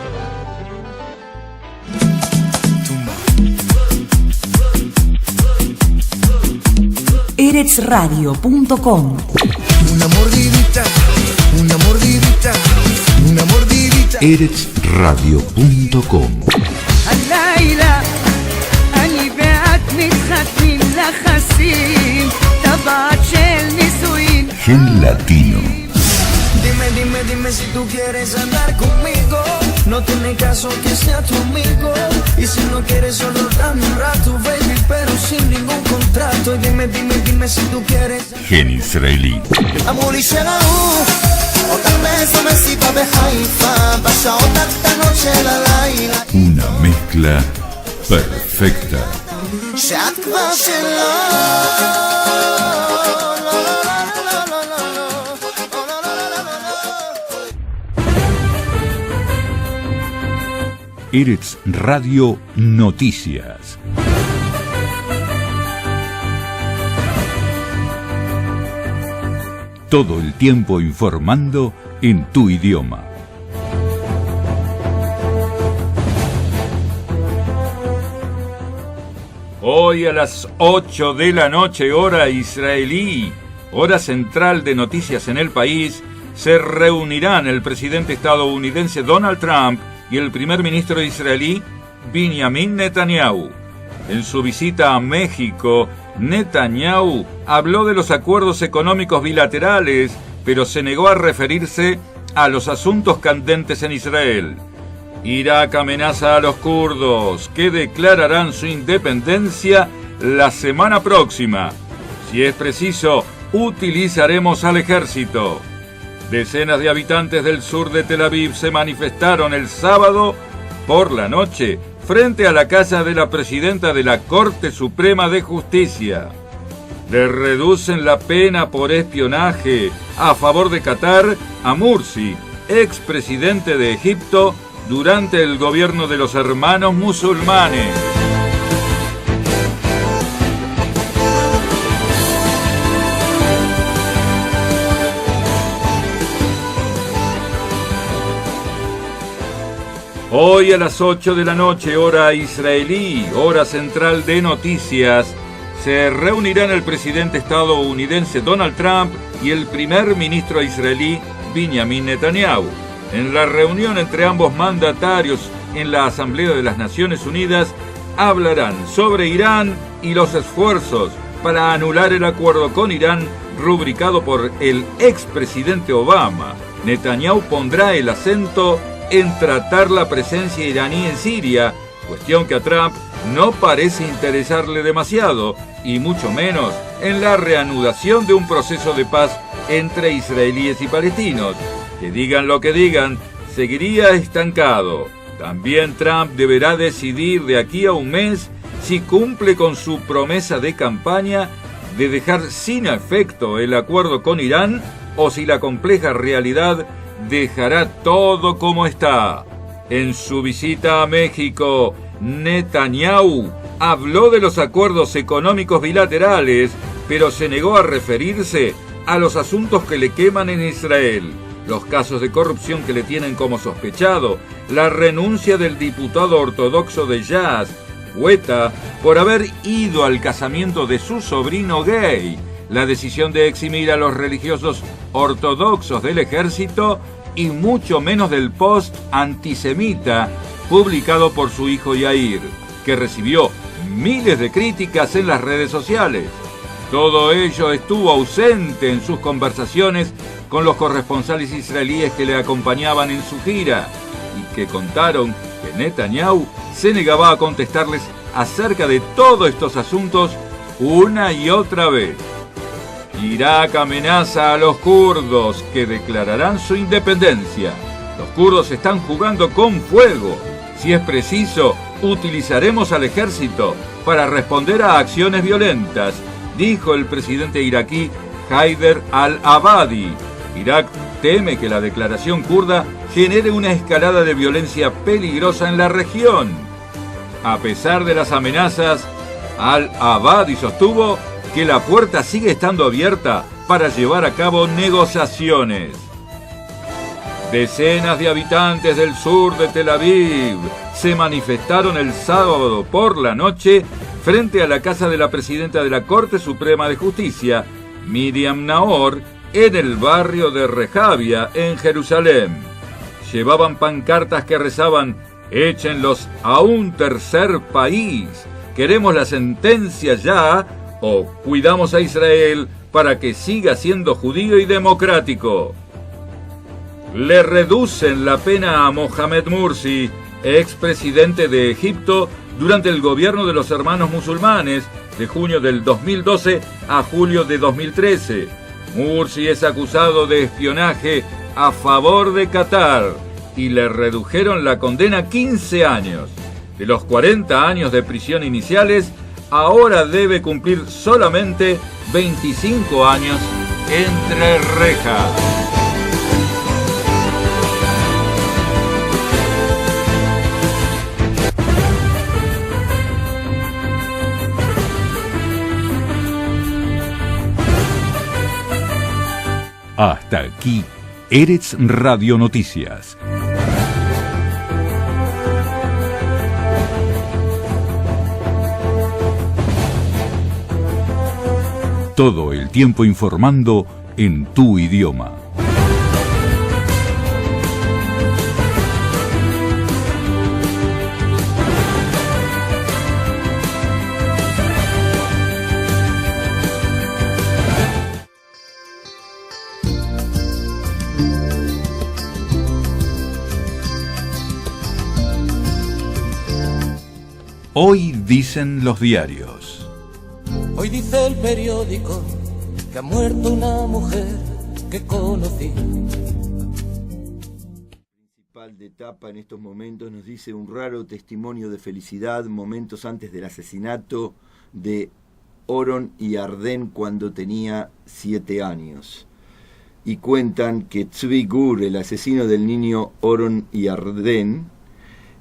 Eretzradio.com. Una mordidita, una mordidita, una mordidita. Eretz radio.com. الليلة أني بعت متختمين لخسين تبعت شيل نسوين. Gen Latino. Dime si tú quieres andar conmigo. No tiene caso que sea tu amigo. Y si no quieres solo dame un rato, baby, pero sin ningún contrato. Y dime si tú quieres. Gen Israelí. אמרו שראו אותך באיזו מסיבה בחיפה בשעות הקטנות של הלילה Una mezcla perfecta. שאת כבר שלו. Eretz Radio Noticias. Todo el tiempo informando en tu idioma. Hoy a las 8 de la noche, hora israelí, hora central de noticias en el país, se reunirán el presidente estadounidense Donald Trump y el primer ministro israelí Benjamin Netanyahu. En su visita a México, Netanyahu habló de los acuerdos económicos bilaterales, pero se negó a referirse a los asuntos candentes en Israel. Irak amenaza a los kurdos, que declararán su independencia la semana próxima. Si es preciso, utilizaremos al ejército. Decenas de habitantes del sur de Tel Aviv se manifestaron el sábado por la noche frente a la casa de la presidenta de la Corte Suprema de Justicia. Le reducen la pena por espionaje a favor de Qatar a Mursi, expresidente de Egipto, durante el gobierno de los hermanos musulmanes. Hoy a las 8 de la noche, hora israelí, hora central de noticias, se reunirán el presidente estadounidense Donald Trump y el primer ministro israelí Benjamin Netanyahu. En la reunión entre ambos mandatarios en la Asamblea de las Naciones Unidas hablarán sobre Irán y los esfuerzos para anular el acuerdo con Irán rubricado por el expresidente Obama. Netanyahu pondrá el acento en tratar la presencia iraní en Siria, cuestión que a Trump no parece interesarle demasiado, y mucho menos en la reanudación de un proceso de paz entre israelíes y palestinos, que digan lo que digan, seguiría estancado. También Trump deberá decidir de aquí a un mes si cumple con su promesa de campaña de dejar sin efecto el acuerdo con Irán o si la compleja realidad dejará todo como está. En su visita a México, Netanyahu habló de los acuerdos económicos bilaterales, pero se negó a referirse a los asuntos que le queman en Israel, los casos de corrupción que le tienen como sospechado, la renuncia del diputado ortodoxo de Jazz, Hueta, por haber ido al casamiento de su sobrino gay, la decisión de eximir a los religiosos ortodoxos del ejército y mucho menos del post antisemita publicado por su hijo Yair, que recibió miles de críticas en las redes sociales. Todo ello estuvo ausente en sus conversaciones con los corresponsales israelíes que le acompañaban en su gira y que contaron que Netanyahu se negaba a contestarles acerca de todos estos asuntos una y otra vez. Irak amenaza a los kurdos, que declararán su independencia. Los kurdos están jugando con fuego. Si es preciso, utilizaremos al ejército para responder a acciones violentas, dijo el presidente iraquí Haider al-Abadi. Irak teme que la declaración kurda genere una escalada de violencia peligrosa en la región. A pesar de las amenazas, al-Abadi sostuvo que la puerta sigue estando abierta para llevar a cabo negociaciones. Decenas de habitantes del sur de Tel Aviv se manifestaron el sábado por la noche frente a la casa de la presidenta de la Corte Suprema de Justicia, Miriam Naor, en el barrio de Rehavia, en Jerusalén. llevaban pancartas que rezaban: «Échenlos a un tercer país, queremos la sentencia ya, o cuidamos a Israel para que siga siendo judío y democrático». Le reducen la pena a Mohamed Mursi, expresidente de Egipto, durante el gobierno de los hermanos musulmanes, de junio del 2012 a julio de 2013. Mursi es acusado de espionaje a favor de Qatar y le redujeron la condena a 15 años. De los 40 años de prisión iniciales, ahora debe cumplir solamente 25 años entre rejas. Hasta aquí, Eretz Radio Noticias. Todo el tiempo informando en tu idioma. Hoy dicen los diarios. Hoy dice el periódico que ha muerto una mujer que conocí. Principal de tapa en estos momentos nos dice un raro testimonio de felicidad momentos antes del asesinato de Oron Yarden cuando tenía 7 años. Y cuentan que Tzvi Gur, el asesino del niño Oron Yarden,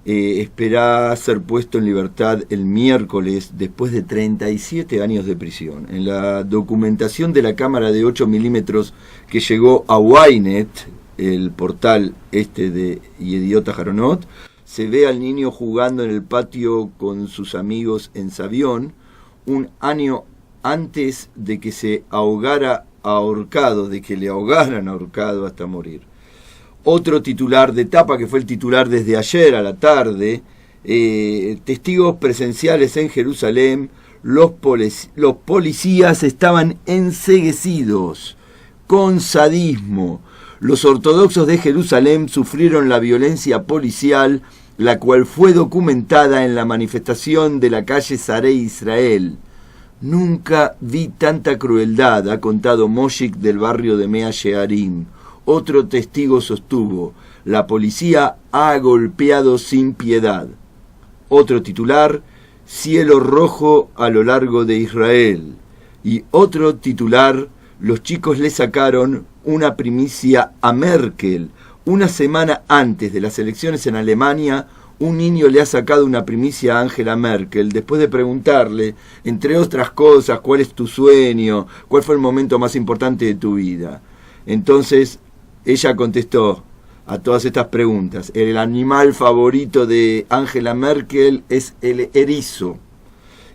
espera ser puesto en libertad el miércoles después de 37 años de prisión. En la documentación de la cámara de 8 milímetros que llegó a Ynet, el portal de Yediot Aharonot, se ve al niño jugando en el patio con sus amigos en Savión, un año antes de que se ahogara ahorcado, de que le ahogaran ahorcado hasta morir. Otro titular de tapa, que fue el titular desde ayer a la tarde, testigos presenciales en Jerusalén, los policías estaban enceguecidos, con sadismo. Los ortodoxos de Jerusalén sufrieron la violencia policial, la cual fue documentada en la manifestación de la calle Sarei Israel. Nunca vi tanta crueldad, ha contado Moshik del barrio de Mea Shearim. Otro testigo sostuvo: la policía ha golpeado sin piedad. Otro titular: cielo rojo a lo largo de Israel. Y otro titular: los chicos le sacaron una primicia a Merkel. Una semana antes de las elecciones en Alemania, un niño le ha sacado una primicia a Angela Merkel, después de preguntarle, entre otras cosas, cuál es tu sueño, cuál fue el momento más importante de tu vida. Entonces ella contestó a todas estas preguntas: el animal favorito de Angela Merkel es el erizo,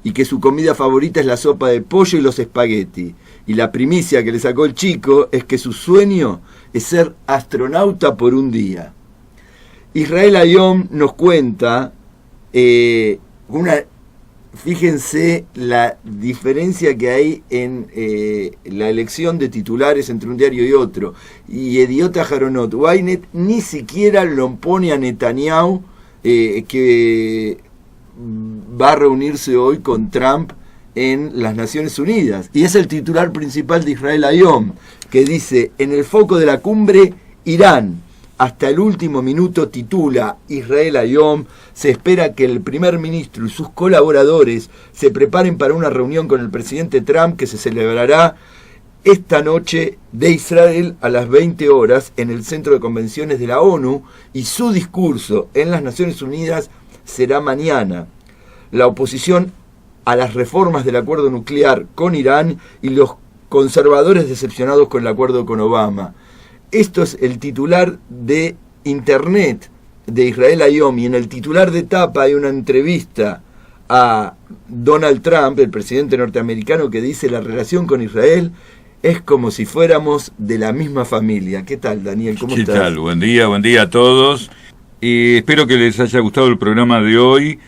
y que su comida favorita es la sopa de pollo y los espagueti. Y la primicia que le sacó el chico es que su sueño es ser astronauta por un día. Israel Hayom nos cuenta fíjense la diferencia que hay en la elección de titulares entre un diario y otro. Y Yediot Aharonot, Ynet, ni siquiera lo pone a Netanyahu, que va a reunirse hoy con Trump en las Naciones Unidas. Y es el titular principal de Israel Hayom, que dice: en el foco de la cumbre, Irán. Hasta el último minuto, titula Israel Hayom, se espera que el primer ministro y sus colaboradores se preparen para una reunión con el presidente Trump que se celebrará esta noche de Israel a las 20 horas en el Centro de Convenciones de la ONU, y su discurso en las Naciones Unidas será mañana. La oposición a las reformas del acuerdo nuclear con Irán y los conservadores decepcionados con el acuerdo con Obama. Esto es el titular de Internet de Israel Hayom, y en el titular de tapa hay una entrevista a Donald Trump, el presidente norteamericano, que dice: la relación con Israel es como si fuéramos de la misma familia. ¿Qué tal, Daniel? ¿Cómo estás? ¿Qué tal? Buen día a todos. Espero que les haya gustado el programa de hoy.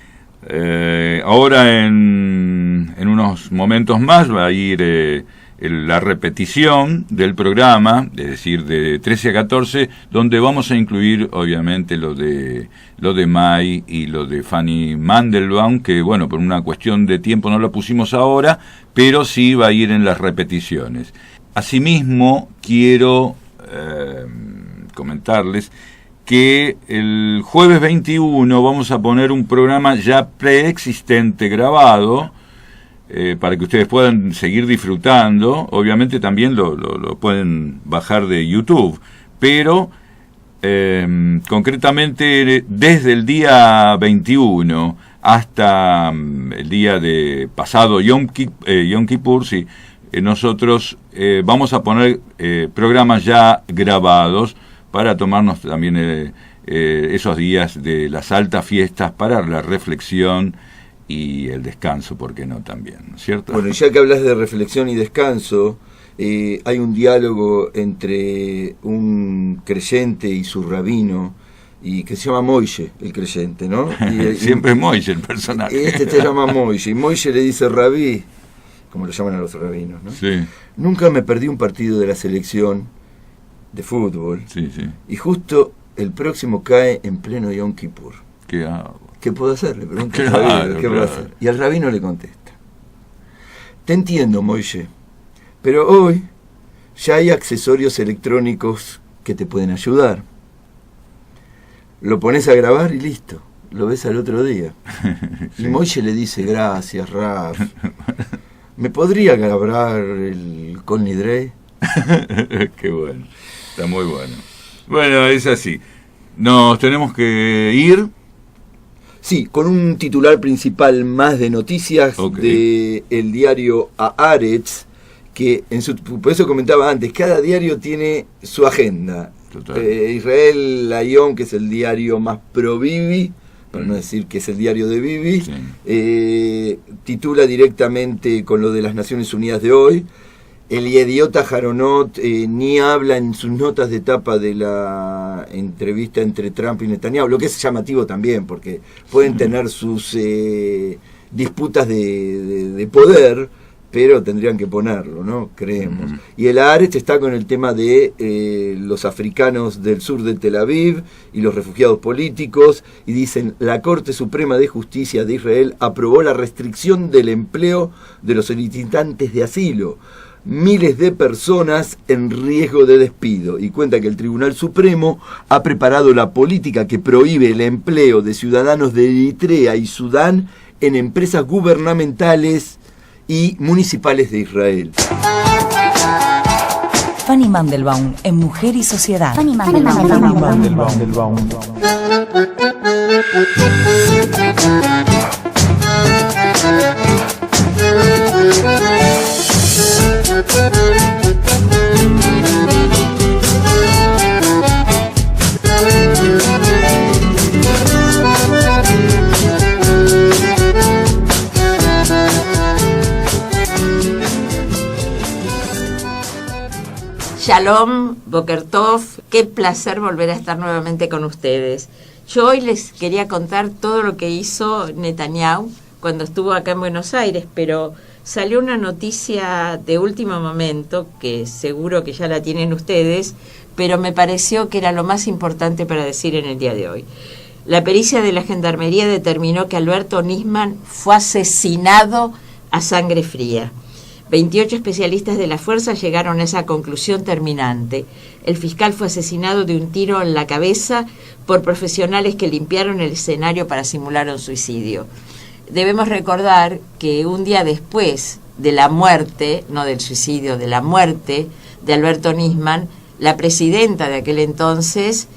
Ahora en unos momentos más va a ir la repetición del programa, es decir, de 13 a 14, donde vamos a incluir obviamente lo de May y lo de Fanny Mandelbaum, que bueno, por una cuestión de tiempo no lo pusimos ahora, pero sí va a ir en las repeticiones. Asimismo, quiero comentarles que el jueves 21 vamos a poner un programa ya preexistente grabado, para que ustedes puedan seguir disfrutando. Obviamente también lo pueden bajar de YouTube, pero concretamente desde el día 21 hasta el día de pasado Yom Kippur, sí, nosotros vamos a poner programas ya grabados para tomarnos también esos días de las altas fiestas para la reflexión y el descanso, ¿por qué no también? ¿No es cierto? Bueno, ya que hablas de reflexión y descanso, hay un diálogo entre un creyente y su rabino, y que se llama Moishe, el creyente, ¿no? Siempre es Moishe el personaje. Este se llama Moishe, y Moishe le dice: Rabí, como lo llaman a los rabinos, ¿no? Sí. Nunca me perdí un partido de la selección de fútbol, Sí. y justo el próximo cae en pleno Yom Kippur. ¿Qué hago? ¿Qué puedo hacer? Le pregunta al Claro, rabino, ¿qué puedo claro. hacer? Y el rabino le contesta: te entiendo, Moishe, pero hoy ya hay accesorios electrónicos que te pueden ayudar. Lo pones a grabar y listo, lo ves al otro día. Sí. Y Moishe le dice: gracias, Raf. ¿Me podría grabar el Kol Nidrei? Qué bueno, está muy bueno. Bueno, es así. Nos tenemos que ir. Sí, con un titular principal más de noticias de el diario Haaretz, que por eso comentaba antes, cada diario tiene su agenda. Israel Hayom, que es el diario más pro Bibi, para no decir que es el diario de Bibi, sí, titula directamente con lo de las Naciones Unidas de hoy. El Yediot Aharonot ni habla en sus notas de tapa de la entrevista entre Trump y Netanyahu, lo que es llamativo también, porque pueden tener sus disputas de poder, pero tendrían que ponerlo, ¿no? Creemos. Y el Haaretz está con el tema de los africanos del sur de Tel Aviv y los refugiados políticos, y dicen: la Corte Suprema de Justicia de Israel aprobó la restricción del empleo de los solicitantes de asilo. Miles de personas en riesgo de despido, y cuenta que el Tribunal Supremo ha preparado la política que prohíbe el empleo de ciudadanos de Eritrea y Sudán en empresas gubernamentales y municipales de Israel. Fanny Mandelbaum en Mujer y Sociedad. Fanny Mandelbaum. Shalom, Boker Tov, qué placer volver a estar nuevamente con ustedes. Yo hoy les quería contar todo lo que hizo Netanyahu cuando estuvo acá en Buenos Aires, pero salió una noticia de último momento, que seguro que ya la tienen ustedes, pero me pareció que era lo más importante para decir en el día de hoy. La pericia de la Gendarmería determinó que Alberto Nisman fue asesinado a sangre fría. 28 especialistas de la fuerza llegaron a esa conclusión terminante. El fiscal fue asesinado de un tiro en la cabeza por profesionales que limpiaron el escenario para simular un suicidio. Debemos recordar que un día después de la muerte, no del suicidio, de la muerte de Alberto Nisman, la presidenta de aquel entonces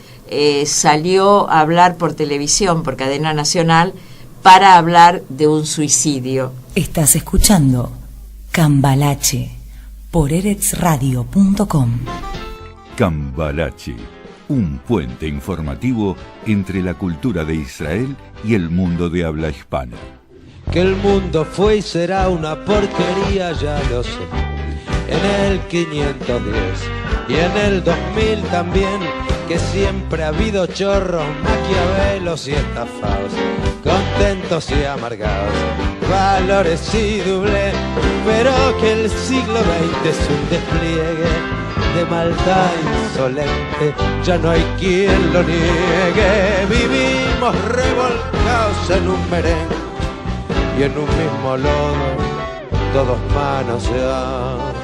salió a hablar por televisión, por cadena nacional, para hablar de un suicidio. Estás escuchando Cambalache por eretzradio.com. Cambalache, un puente informativo entre la cultura de Israel y el mundo de habla hispana. Que el mundo fue y será una porquería, ya lo sé. en el 510 y en el 2000 también, que siempre ha habido chorros, maquiavelos y estafados, contentos y amargados, valores y doble, pero que el siglo XX es un despliegue de maldad insolente, ya no hay quien lo niegue. Vivimos revolcados en un merengue y en un mismo lodo, todos manoseados.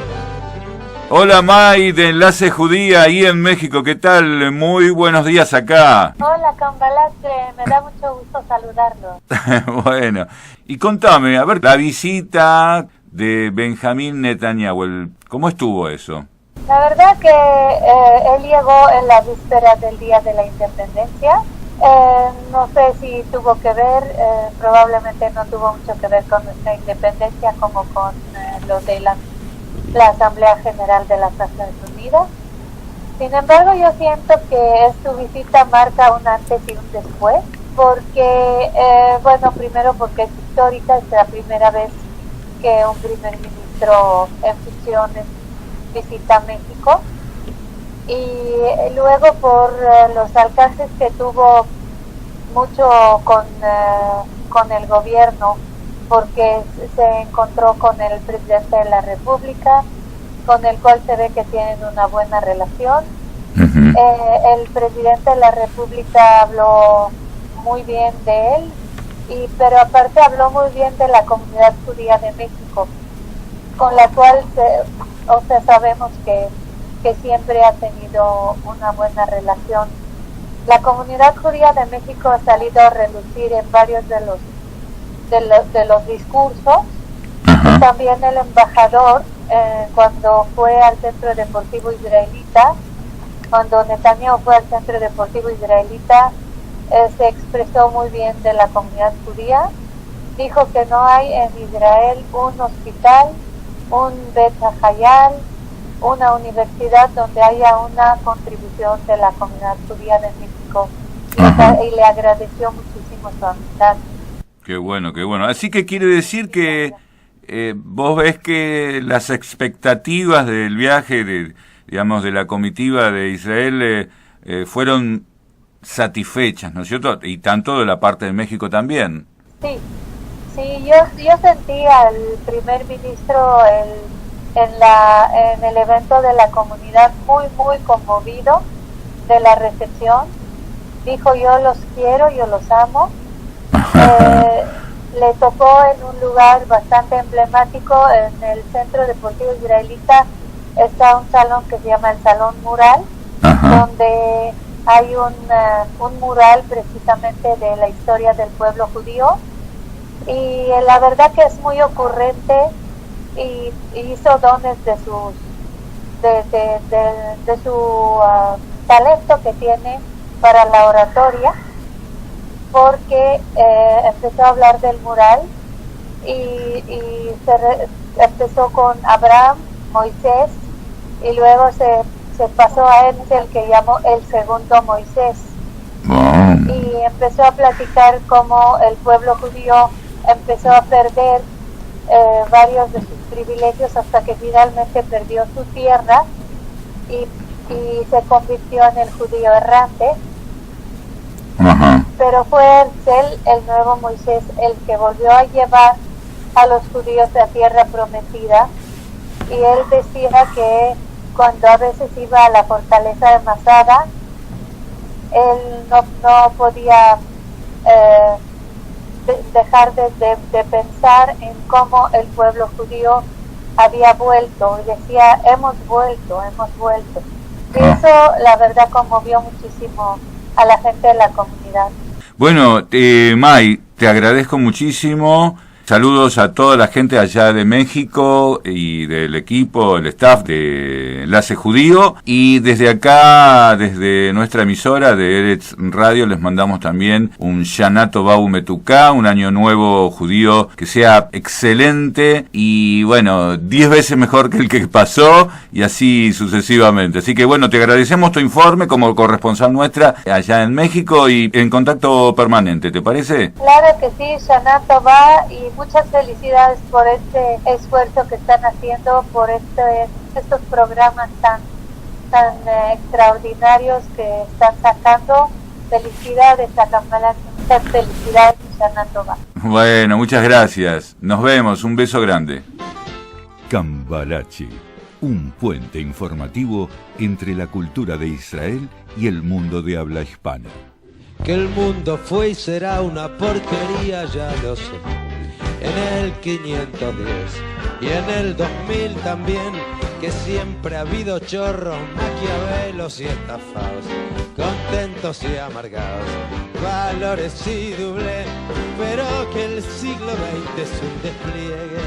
Hola May de Enlace Judía ahí en México, ¿qué tal? Muy buenos días acá. Hola Cambalache, me da mucho gusto saludarlo. Bueno, y contame, a ver, la visita de Benjamín Netanyahu, ¿cómo estuvo eso? La verdad que él llegó en la víspera del Día de la Independencia. No sé si tuvo que ver, probablemente no tuvo mucho que ver con nuestra independencia como con lo de la Asamblea General de las Naciones Unidas. Sin embargo, yo siento que su visita marca un antes y un después, porque, bueno, primero porque es histórica, es la primera vez que un primer ministro en funciones visita México, y luego por los alcances que tuvo mucho con el gobierno, porque se encontró con el presidente de la República, con el cual se ve que tienen una buena relación. El presidente de la República habló muy bien de él, pero aparte habló muy bien de la comunidad judía de México, con la cual sabemos que siempre ha tenido una buena relación. La comunidad judía de México ha salido a relucir en varios de los discursos. Y también el embajador, cuando fue al Centro Deportivo Israelita, cuando Netanyahu fue al Centro Deportivo Israelita, se expresó muy bien de la comunidad judía. Dijo que no hay en Israel un hospital, un Bet Hayal, una universidad donde haya una contribución de la comunidad judía de México, y le agradeció muchísimo su amistad. Qué bueno, qué bueno. Así que quiere decir que vos ves que las expectativas del viaje, digamos, de la comitiva de Israel fueron satisfechas, ¿no es cierto? Y tanto de la parte de México también. Sí, yo sentí al primer ministro en el evento de la comunidad muy conmovido de la recepción. Dijo: yo los quiero, yo los amo. Le tocó en un lugar bastante emblemático, en el Centro Deportivo Israelita está un salón que se llama el Salón Mural, donde hay un mural precisamente de la historia del pueblo judío, y la verdad que es muy ocurrente, y hizo dones de su talento que tiene para la oratoria, porque empezó a hablar del mural y empezó con Abraham, Moisés, y luego se pasó a Herzl, que llamó el segundo Moisés, y empezó a platicar cómo el pueblo judío empezó a perder varios de sus privilegios hasta que finalmente perdió su tierra y se convirtió en el judío errante. Pero fue Herzl, el nuevo Moisés, el que volvió a llevar a los judíos a tierra prometida, y él decía que cuando a veces iba a la fortaleza de Masada, él no podía dejar de pensar en cómo el pueblo judío había vuelto, y decía: hemos vuelto. Y eso, la verdad, conmovió muchísimo a la gente de la comunidad. Bueno, May, te agradezco muchísimo. Saludos a toda la gente allá de México y del equipo, el staff de Enlace Judío. Y desde acá, desde nuestra emisora de Eretz Radio, les mandamos también un Shana Tova Umetuká, un año nuevo judío que sea excelente y, bueno, 10 veces mejor que el que pasó, y así sucesivamente. Así que, bueno, te agradecemos tu informe como corresponsal nuestra allá en México y en contacto permanente, ¿te parece? Claro que sí, Shana Tova, y muchas felicidades por este esfuerzo que están haciendo, por estos programas tan extraordinarios que están sacando. Felicidades a Cambalache, muchas felicidades Susana Tobar. Bueno, muchas gracias. Nos vemos, un beso grande. Cambalache, un puente informativo entre la cultura de Israel y el mundo de habla hispana. Que el mundo fue y será una porquería, ya lo sé. En el 510 y en el 2000 también, que siempre ha habido chorros, maquiavelos y estafados, contentos y amargados, valores y doble, pero que el siglo XX es un despliegue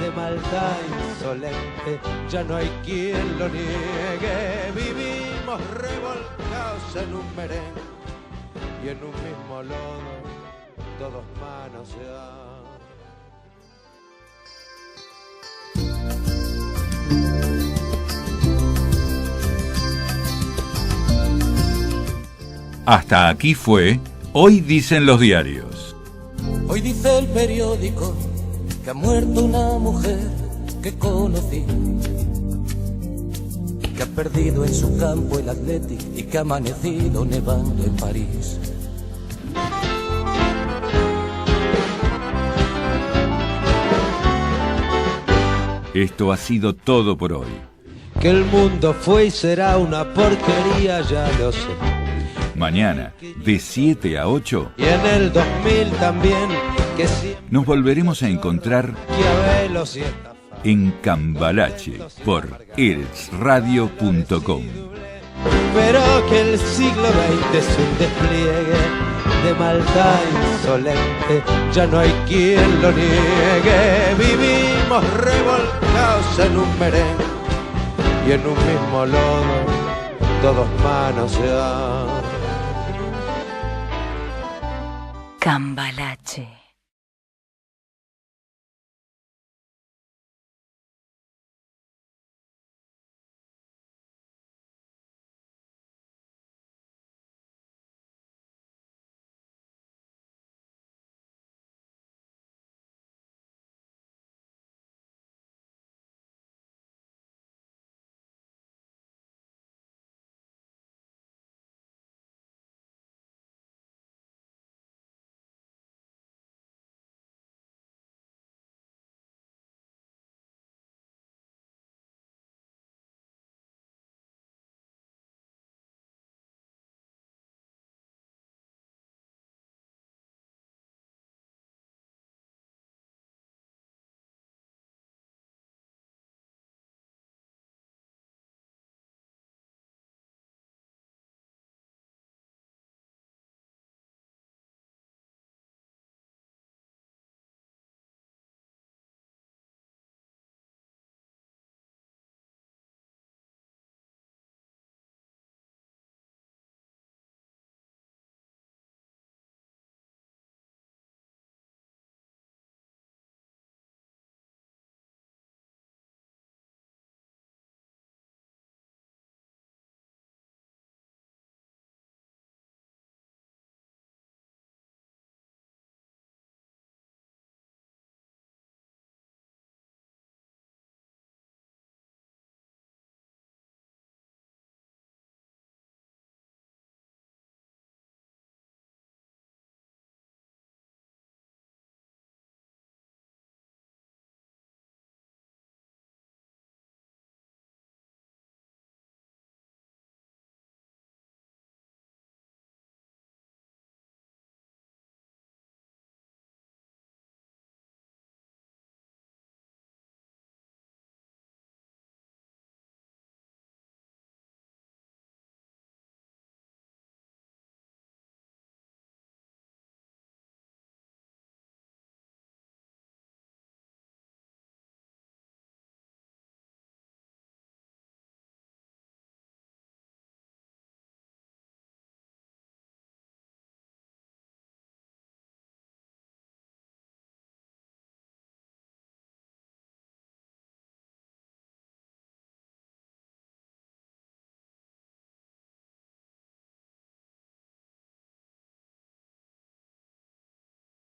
de maldad insolente, ya no hay quien lo niegue. Vivimos revolcados en un merengue y en un mismo lodo, todos manoseados. Hasta aquí fue Hoy Dicen los Diarios. Hoy dice el periódico que ha muerto una mujer que conocí, que ha perdido en su campo el Athletic y que ha amanecido nevando en París. Esto ha sido todo por hoy. Que el mundo fue y será una porquería, ya lo sé. Mañana, de 7 a 8, Y en el 2000 también, que siempre nos volveremos a encontrar maquiavelos y estafados, en Cambalache por eresradio.com. pero que el siglo XX es un despliegue de maldad insolente, ya no hay quien lo niegue. Vivimos revolcados en un merengue y en un mismo lodo, todos manoseados. Cambalache.